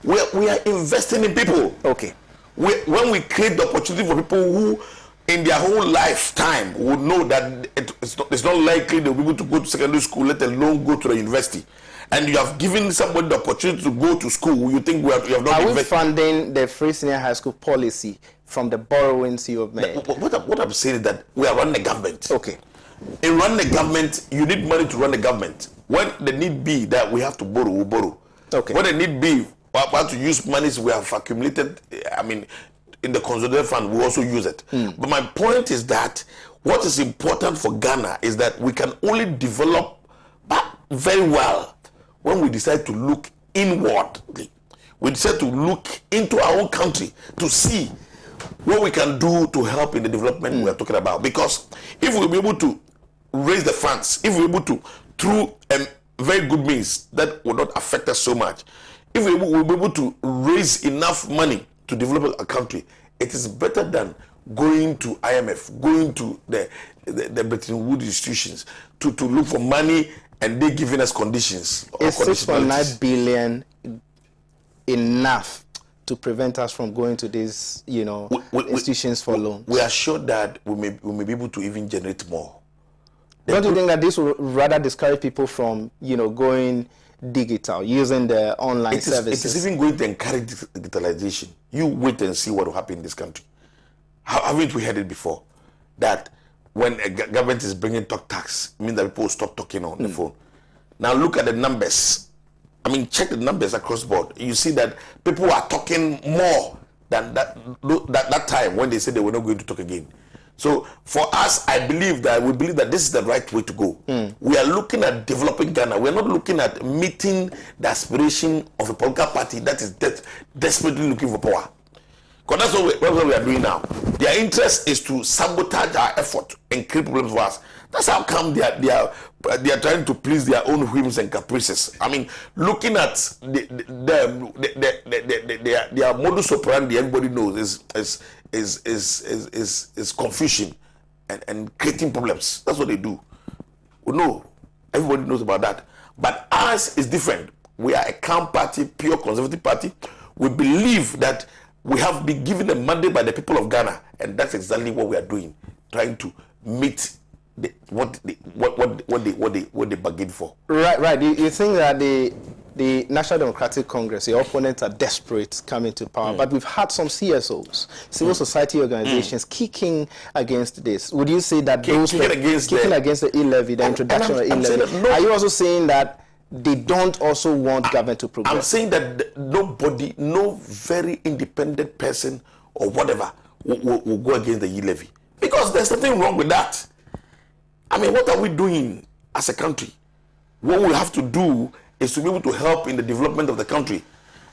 We are investing in people. Okay. When we create the opportunity for people who, in their whole lifetime, would know that it's not likely they'll be able to go to secondary school, let alone go to the university. And you have given somebody the opportunity to go to school, you think you have not invested. Are we funding the free senior high school policy from the borrowings you have made? What I'm saying is that we are running the government. Okay. In running the government, you need money to run the government. When the need be that we have to borrow, we'll borrow. Okay. When the need be, we have to use monies we have accumulated, in the consolidated fund, we also use it. But my point is that what is important for Ghana is that we can only develop very well when we decide to look inwardly. We decide to look into our own country to see what we can do to help in the development we are talking about. Because if we'll be able to raise the funds, if we're able to, through very good means that will not affect us so much, if we'll be able to raise enough money to develop a country, it is better than going to IMF, going to the Bretton Woods institutions to look for money and they giving us conditions. Is 6.9 billion enough to prevent us from going to these, institutions for loans? We are sure that we may be able to even generate more. Don't you think that this will rather discourage people from, going digital, using the online services? It is even going to encourage digitalization. You wait and see what will happen in this country. Haven't we heard it before? That when a government is bringing talk tax, it means that people will stop talking on the phone. Now look at the numbers. Check the numbers across the board. You see that people are talking more than that time when they said they were not going to talk again. So for us, we believe that this is the right way to go. We are looking at developing Ghana. We are not looking at meeting the aspiration of a political party that is desperately looking for power. Because that's what we are doing now. Their interest is to sabotage our effort and create problems for us. That's how come they are trying to please their own whims and caprices. Looking at their modus operandi, everybody knows is confusion and creating problems. That's what they do. We know, everybody knows about that. But ours is different. We are a calm party, pure conservative party. We believe that we have been given a mandate by the people of Ghana, and that's exactly what we are doing, trying to meet what they bargained for. Right. You think that the National Democratic Congress, your opponents are desperate coming to power, but we've had some CSOs, civil society organizations, kicking against this. Would you say that kicking against the e-levy, the introduction of e-levy? Are you also saying that they don't also want government to progress? I'm saying that nobody, no very independent person or whatever will go against the e-levy. Because there's nothing wrong with that. What are we doing as a country? What we have to do is to be able to help in the development of the country.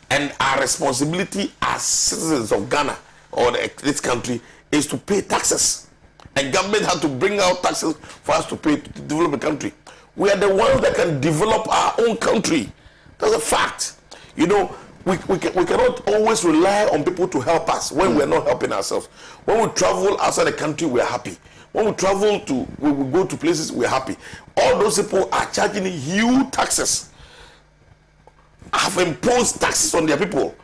And our responsibility as citizens of Ghana or this country is to pay taxes. And government had to bring out taxes for us to pay to develop the country. We are the ones that can develop our own country. That's a fact. You know, we cannot always rely on people to help us when we are not helping ourselves. When we travel outside the country, we are happy. When we go to places, we are happy. All those people are charging huge taxes, have imposed taxes on their people,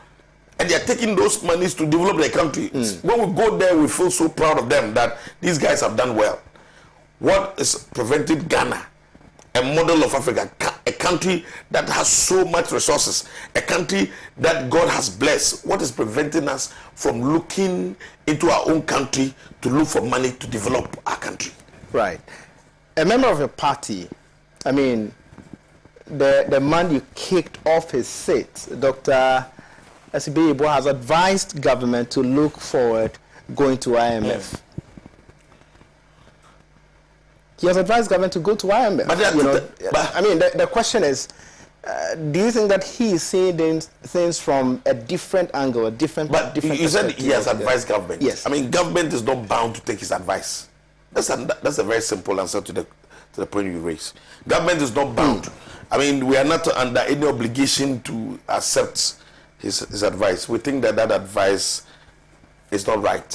and they are taking those monies to develop their country. When we go there, we feel so proud of them that these guys have done well. What is preventing Ghana, a model of Africa, a country that has so much resources, a country that God has blessed? What is preventing us from looking into our own country to look for money to develop our country? Right. A member of a party, I mean, the man you kicked off his seat, Dr. Appiah, has advised government to look forward going to IMF. He has advised government to go to IMF. But I mean, the question is, do you think that he is seeing things from a different angle, a different? But you said he has advised government. Yes. I mean, government is not bound to take his advice. That's a very simple answer to the point you raise. Government is not bound. I mean, we are not under any obligation to accept his advice. We think that advice is not right,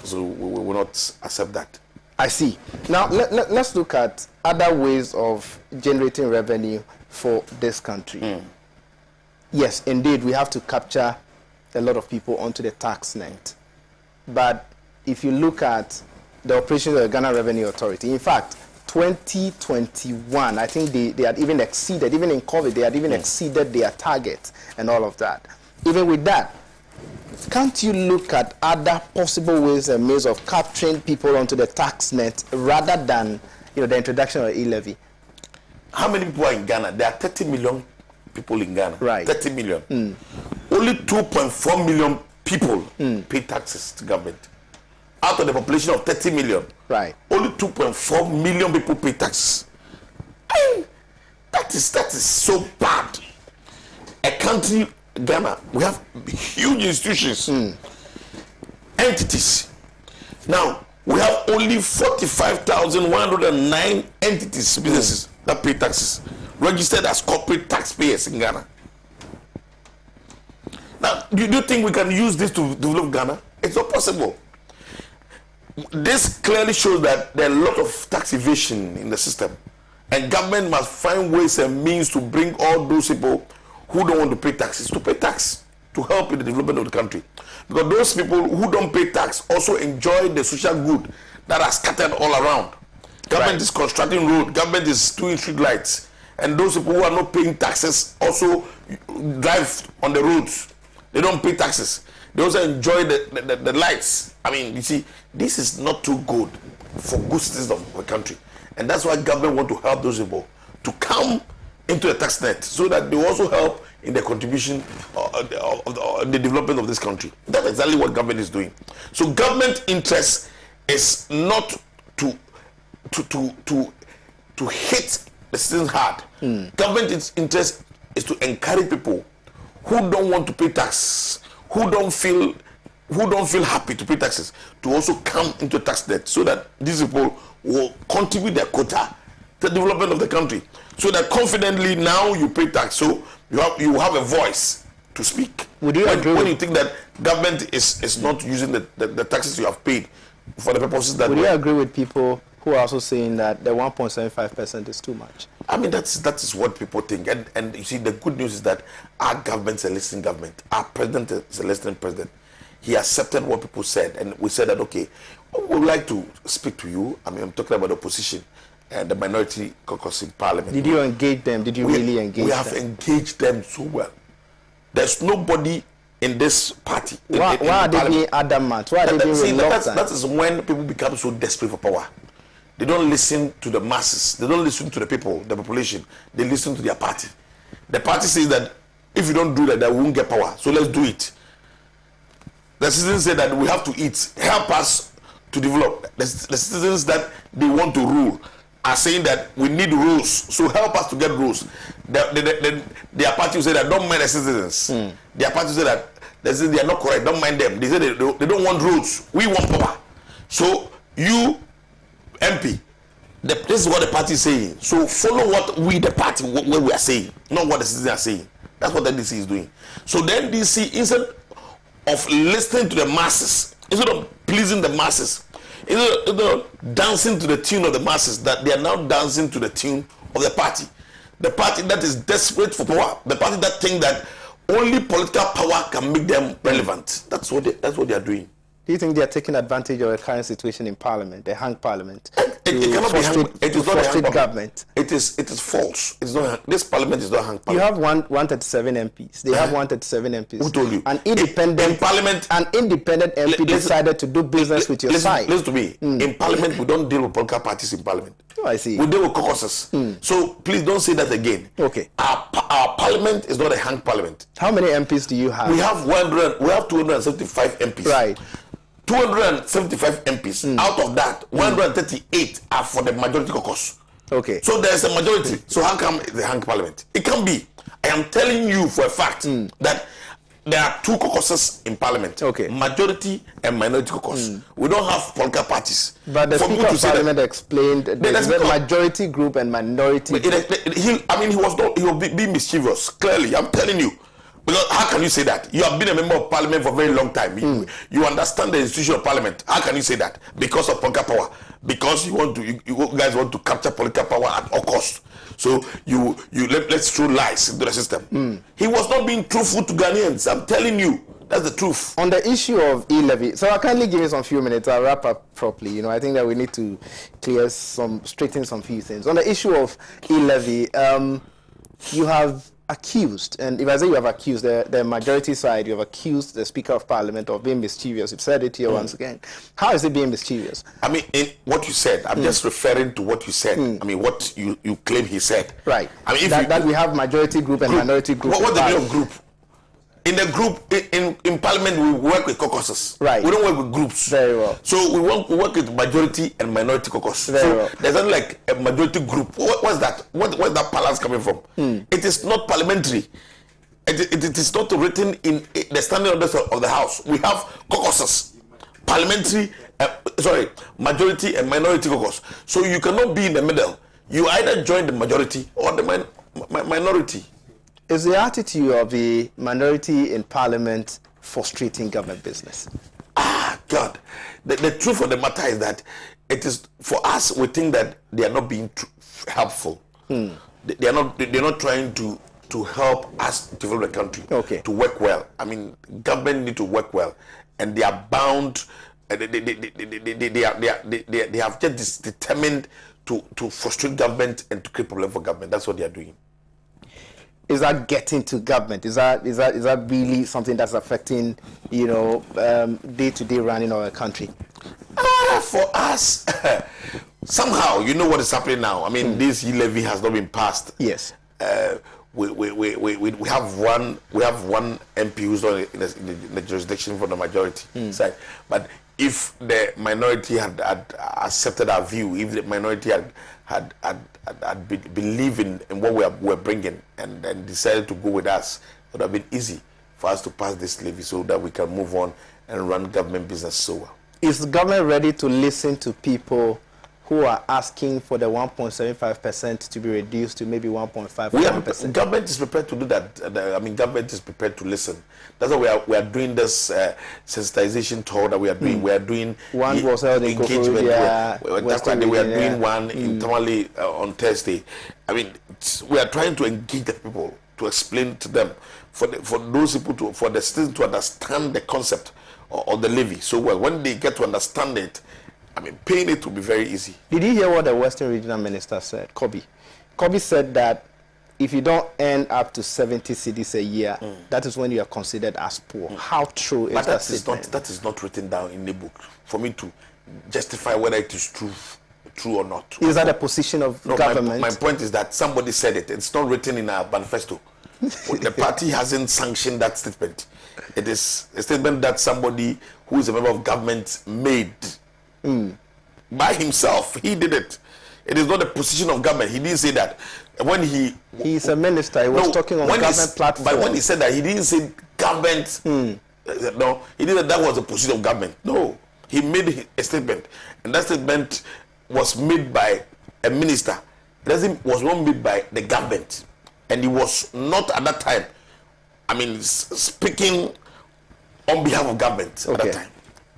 so we will not accept that. I see. Now let's look at other ways of generating revenue for this country. Yes, indeed, we have to capture a lot of people onto the tax net. But if you look at the operations of the Ghana Revenue Authority, in fact, 2021, I think they had even exceeded, even in COVID, they had even exceeded their target and all of that. Even with that, can't you look at other possible ways and means of capturing people onto the tax net rather than, the introduction of e-levy? How many people are in Ghana? There are 30 million people in Ghana. Right. 30 million. Only 2.4 million people pay taxes to government. Out of the population of 30 million, right, only 2.4 million people pay taxes. And that is so bad. A country, Ghana, we have huge institutions, entities. Now, we have only 45,109 entities, businesses that pay taxes, registered as corporate taxpayers in Ghana. Now, do you think we can use this to develop Ghana? It's not possible. This clearly shows that there are a lot of tax evasion in the system, and government must find ways and means to bring all those people who don't want to pay taxes to pay tax to help in the development of the country. Because those people who don't pay tax also enjoy the social good that are scattered all around. Government is constructing road, government is doing street lights, and those people who are not paying taxes also drive on the roads. They don't pay taxes. They also enjoy the lights. I mean, you see, this is not too good for good citizens of the country. And that's why government want to help those people to come into the tax net so that they also help in the contribution of the development of this country. That's exactly what government is doing. So government interest is not to hit the citizens hard. Government interest is to encourage people who don't want to pay tax, who don't feel happy to pay taxes, to also come into tax debt so that these people will contribute their quota to the development of the country. So that confidently now you pay tax, so you have a voice to speak. Would you agree when you think that government is not using the taxes you have paid for the purposes that would you agree with people who are also saying that the 1.75% is too much? I mean, that is what people think. And you see, the good news is that our government is a listening government. Our president is a listening president. He accepted what people said. And we said that, okay, we would like to speak to you. I mean, I'm talking about the opposition and the minority caucus in parliament. Did you engage them? Did you really engage them? We have engaged them so well. There's nobody in this party. Why are they being adamant? Why are they being reluctant? That is when people become so desperate for power. They don't listen to the masses. They don't listen to the people, the population. They listen to their party. The party says that if you don't do that, we won't get power. So let's do it. The citizens say that we have to eat. Help us to develop. The citizens that they want to rule are saying that we need rules. So help us to get rules. Their party will say that don't mind the citizens. Their party will say that they are not correct. Don't mind them. They say they don't want rules. We want power. So you, MP, this is what the party is saying. So follow what we, the party, what we are saying, not what the citizens are saying. That's what the NDC is doing. So the NDC, instead of listening to the masses, instead of pleasing the masses, instead of dancing to the tune of the masses, that they are now dancing to the tune of the party. The party that is desperate for power, the party that think that only political power can make them relevant. That's what they are doing. Do you think they are taking advantage of the current situation in Parliament, the hung Parliament? It cannot be hung. It is not a hung government. It is false. It's not. This Parliament is not hung Parliament. You have 137 MPs. They have 137 MPs. Who told you? An independent Parliament. An independent MP decided to do business with your side. Listen to me. In Parliament, we don't deal with political parties in Parliament. Oh, I see. We deal with caucuses. So please don't say that again. Okay. Our Parliament is not a hung Parliament. How many MPs do you have? We have 275 MPs. Right. 275 MPs. Out of that, 138 are for the majority caucus. Okay. So there's a majority. So how come the hung Parliament? It can be. I am telling you for a fact that there are two caucuses in Parliament. Okay. Majority and minority caucus. We don't have political parties. But the Speaker of Parliament explained there's a majority group and minority group. He will be mischievous. Clearly, I'm telling you. Because how can you say that? You have been a member of Parliament for a very long time. You understand the institution of Parliament. How can you say that? Because of political power. Because you guys want to capture political power at all costs. So let's throw lies into the system. He was not being truthful to Ghanaians. I'm telling you. That's the truth. On the issue of e-levy, so I'll kindly give you some few minutes. I'll wrap up properly. I think that we need to straighten some few things. On the issue of e-levy, you have accused, and if I say you have accused the majority side, you have accused the Speaker of Parliament of being mischievous. You've said it here once again. How is it being mischievous? I mean, in what you said, I'm just referring to what you said. I mean, what you claim he said. Right. I mean, that we have majority group and minority group. What's the meaning of group? In the group, in Parliament, we work with caucuses. Right. We don't work with groups. Very well. So we work with majority and minority caucus. Very well. There's not like a majority group. What's that? Where's that balance coming from? It is not parliamentary. It is not written in the standing orders of the House. We have caucuses, parliamentary, majority and minority caucus. So you cannot be in the middle. You either join the majority or the minority. Is the attitude of the minority in Parliament frustrating government business? God. The truth of the matter is that it is, for us, we think that they are not being helpful. They are not trying to help us develop the country, to work well. I mean, government need to work well, and they are bound. They have just determined to frustrate government and to create problem for government. That's what they are doing. Is that getting to government? Is that really something that's affecting, day-to-day running of a country? For us, somehow, you know what is happening now. I mean, this levy has not been passed. Yes. We have one MP who's not in the jurisdiction for the majority side. But if the minority had accepted our view, if the minority had believed in what we're bringing and decided to go with us, it would have been easy for us to pass this levy so that we can move on and run government business so well. Is the government ready to listen to people who are asking for the 1.75% to be reduced to maybe 1.5%? Government is prepared to do that. Government is prepared to listen. That's why we are doing this sensitization tour that we are doing. We are doing one was held in engagement. We are doing one internally on Thursday. I mean, we are trying to engage the people, to explain to them, for those people for the citizens to understand the concept of the levy so well. When they get to understand it, I mean, paying it will be very easy. Did you hear what the Western Regional Minister said, Kobe? Kobe said that if you don't earn up to 70 cedis a year, that is when you are considered as poor. How true is that statement? That is not written down in the book for me to justify whether it is true or not. Is that a position of government? My point is that somebody said it. It's not written in our manifesto. The party hasn't sanctioned that statement. It is a statement that somebody who is a member of government made. By himself. He did it. It is not a position of government. He didn't say that. When he's a minister, he was talking on government platform. But when he said that, he didn't say government. No, he didn't. That was a position of government. No, He made a statement, and that statement was made by a minister. It was not made by the government, and he was not at that time, speaking on behalf of government at that time.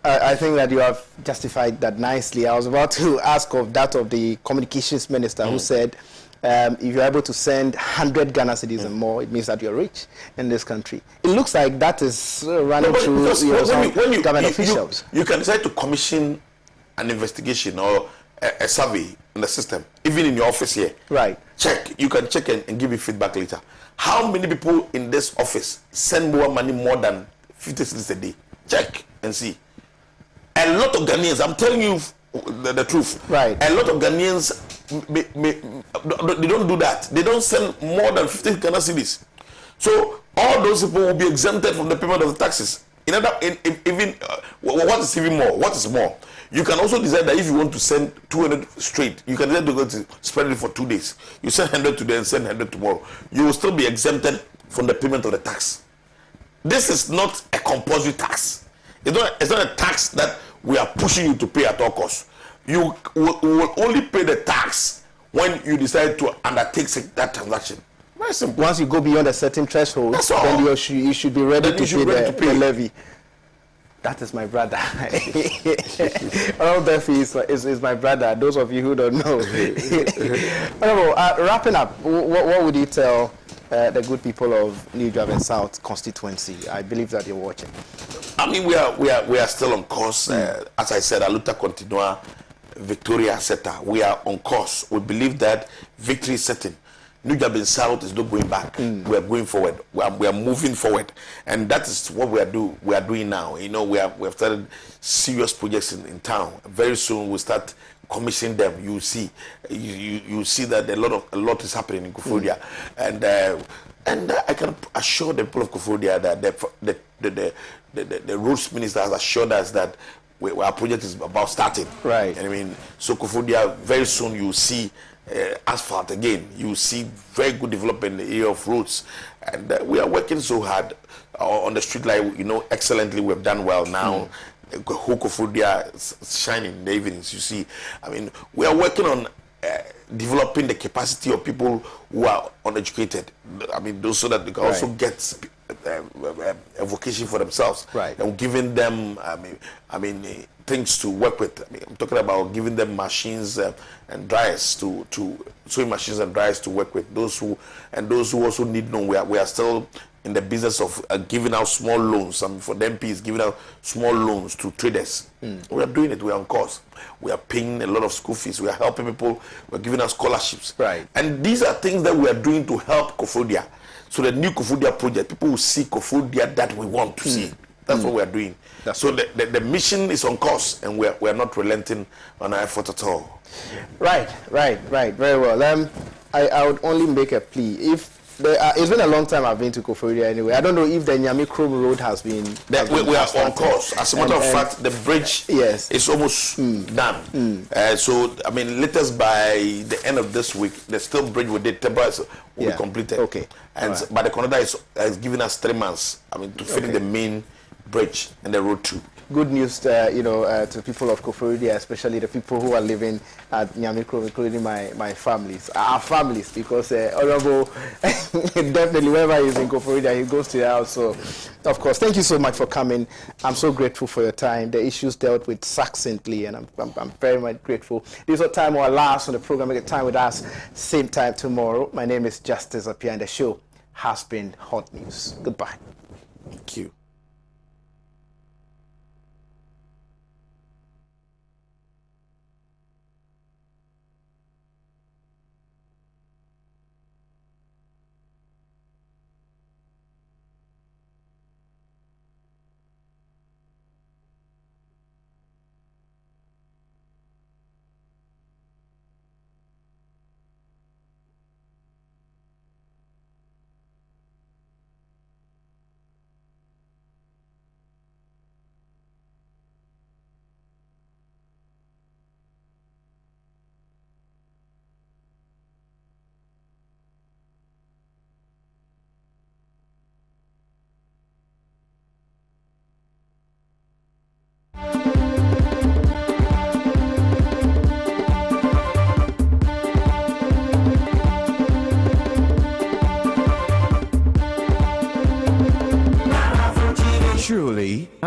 I think that you have justified that nicely. I was about to ask of that of the communications minister who said, if you're able to send 100 Ghana cedis and more, it means that you're rich in this country. It looks like that is running through government officials. You can decide to commission an investigation or a survey in the system, even in your office here. Right. Check. You can check and give me feedback later. How many people in this office send more money more than 50 cedis a day? Check and see. A lot of Ghanaians, I'm telling you the truth. Right. A lot of Ghanaians, they don't do that. They don't send more than 50 Ghana cedis. So all those people will be exempted from the payment of the taxes. What is even more? What is more? You can also decide that if you want to send 200 straight, you can decide to go to spend it for 2 days. You send 100 today and send 100 tomorrow. You will still be exempted from the payment of the tax. This is not a compulsory tax. It's not a tax that we are pushing you to pay at all costs. You will only pay the tax when you decide to undertake that transaction. Very simple. Once you go beyond a certain threshold, then you should be ready to pay the levy. That is my brother. All Duffy is my brother. Those of you who don't know. Wrapping up, what would you tell the good people of New Javan South constituency? I believe that you're watching. We are still on course. As I said, Aluta Continua, Victoria Seta. We are on course. We believe that victory is certain. New Javan South is not going back. We are going forward. We are moving forward, and that is what we are doing now. We have started serious projects in town. Very soon we'll start commissioning them. You see that a lot is happening in Koforidua, and I can assure the people of Koforidua that the roads minister has assured us that our project is about starting. Right. So Koforidua, very soon you see asphalt again. You see very good development in the area of roads, and we are working so hard on the street light. Excellently. We have done well now. Koforidua is shining in the evenings. You see, we are working on developing the capacity of people who are uneducated. Those so that they can also get a vocation for themselves. Right. And giving them, things to work with. I'm talking about giving them machines and dryers to sewing machines and dryers to work with. Those who also need loan. We are still in the business of giving out small loans. For the MPs, giving out small loans to traders. We are doing it. We are on course. We are paying a lot of school fees. We are helping people. We are giving out scholarships. Right. And these are things that we are doing to help Koforidua. So the new Koforidua project, people will see Koforidua that we want to see. That's what we are doing. So the mission is on course, and we are not relenting on our effort at all. Right. Very well. I would only make a plea. It's been a long time I've been to Koforidua anyway. I don't know if the Nyame Krom Road has been... We are on course. As a matter of fact, the bridge is almost done. So, latest by the end of this week, the still bridge with the temporary will be completed. Okay. But the Canada is giving us 3 months, to finish the main bridge and the road too. Good news, to people of Koforidua, especially the people who are living at Nyame Krom, including my families, our families, because Honorable definitely wherever he's in Koforidua, he goes to the house. So, of course, thank you so much for coming. I'm so grateful for your time. The issues dealt with succinctly, and I'm very much grateful. This is our time or last on the program. Make a time with us, same time tomorrow. My name is Justice Appiah, and the show has been Hot News. Goodbye. Thank you.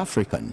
African.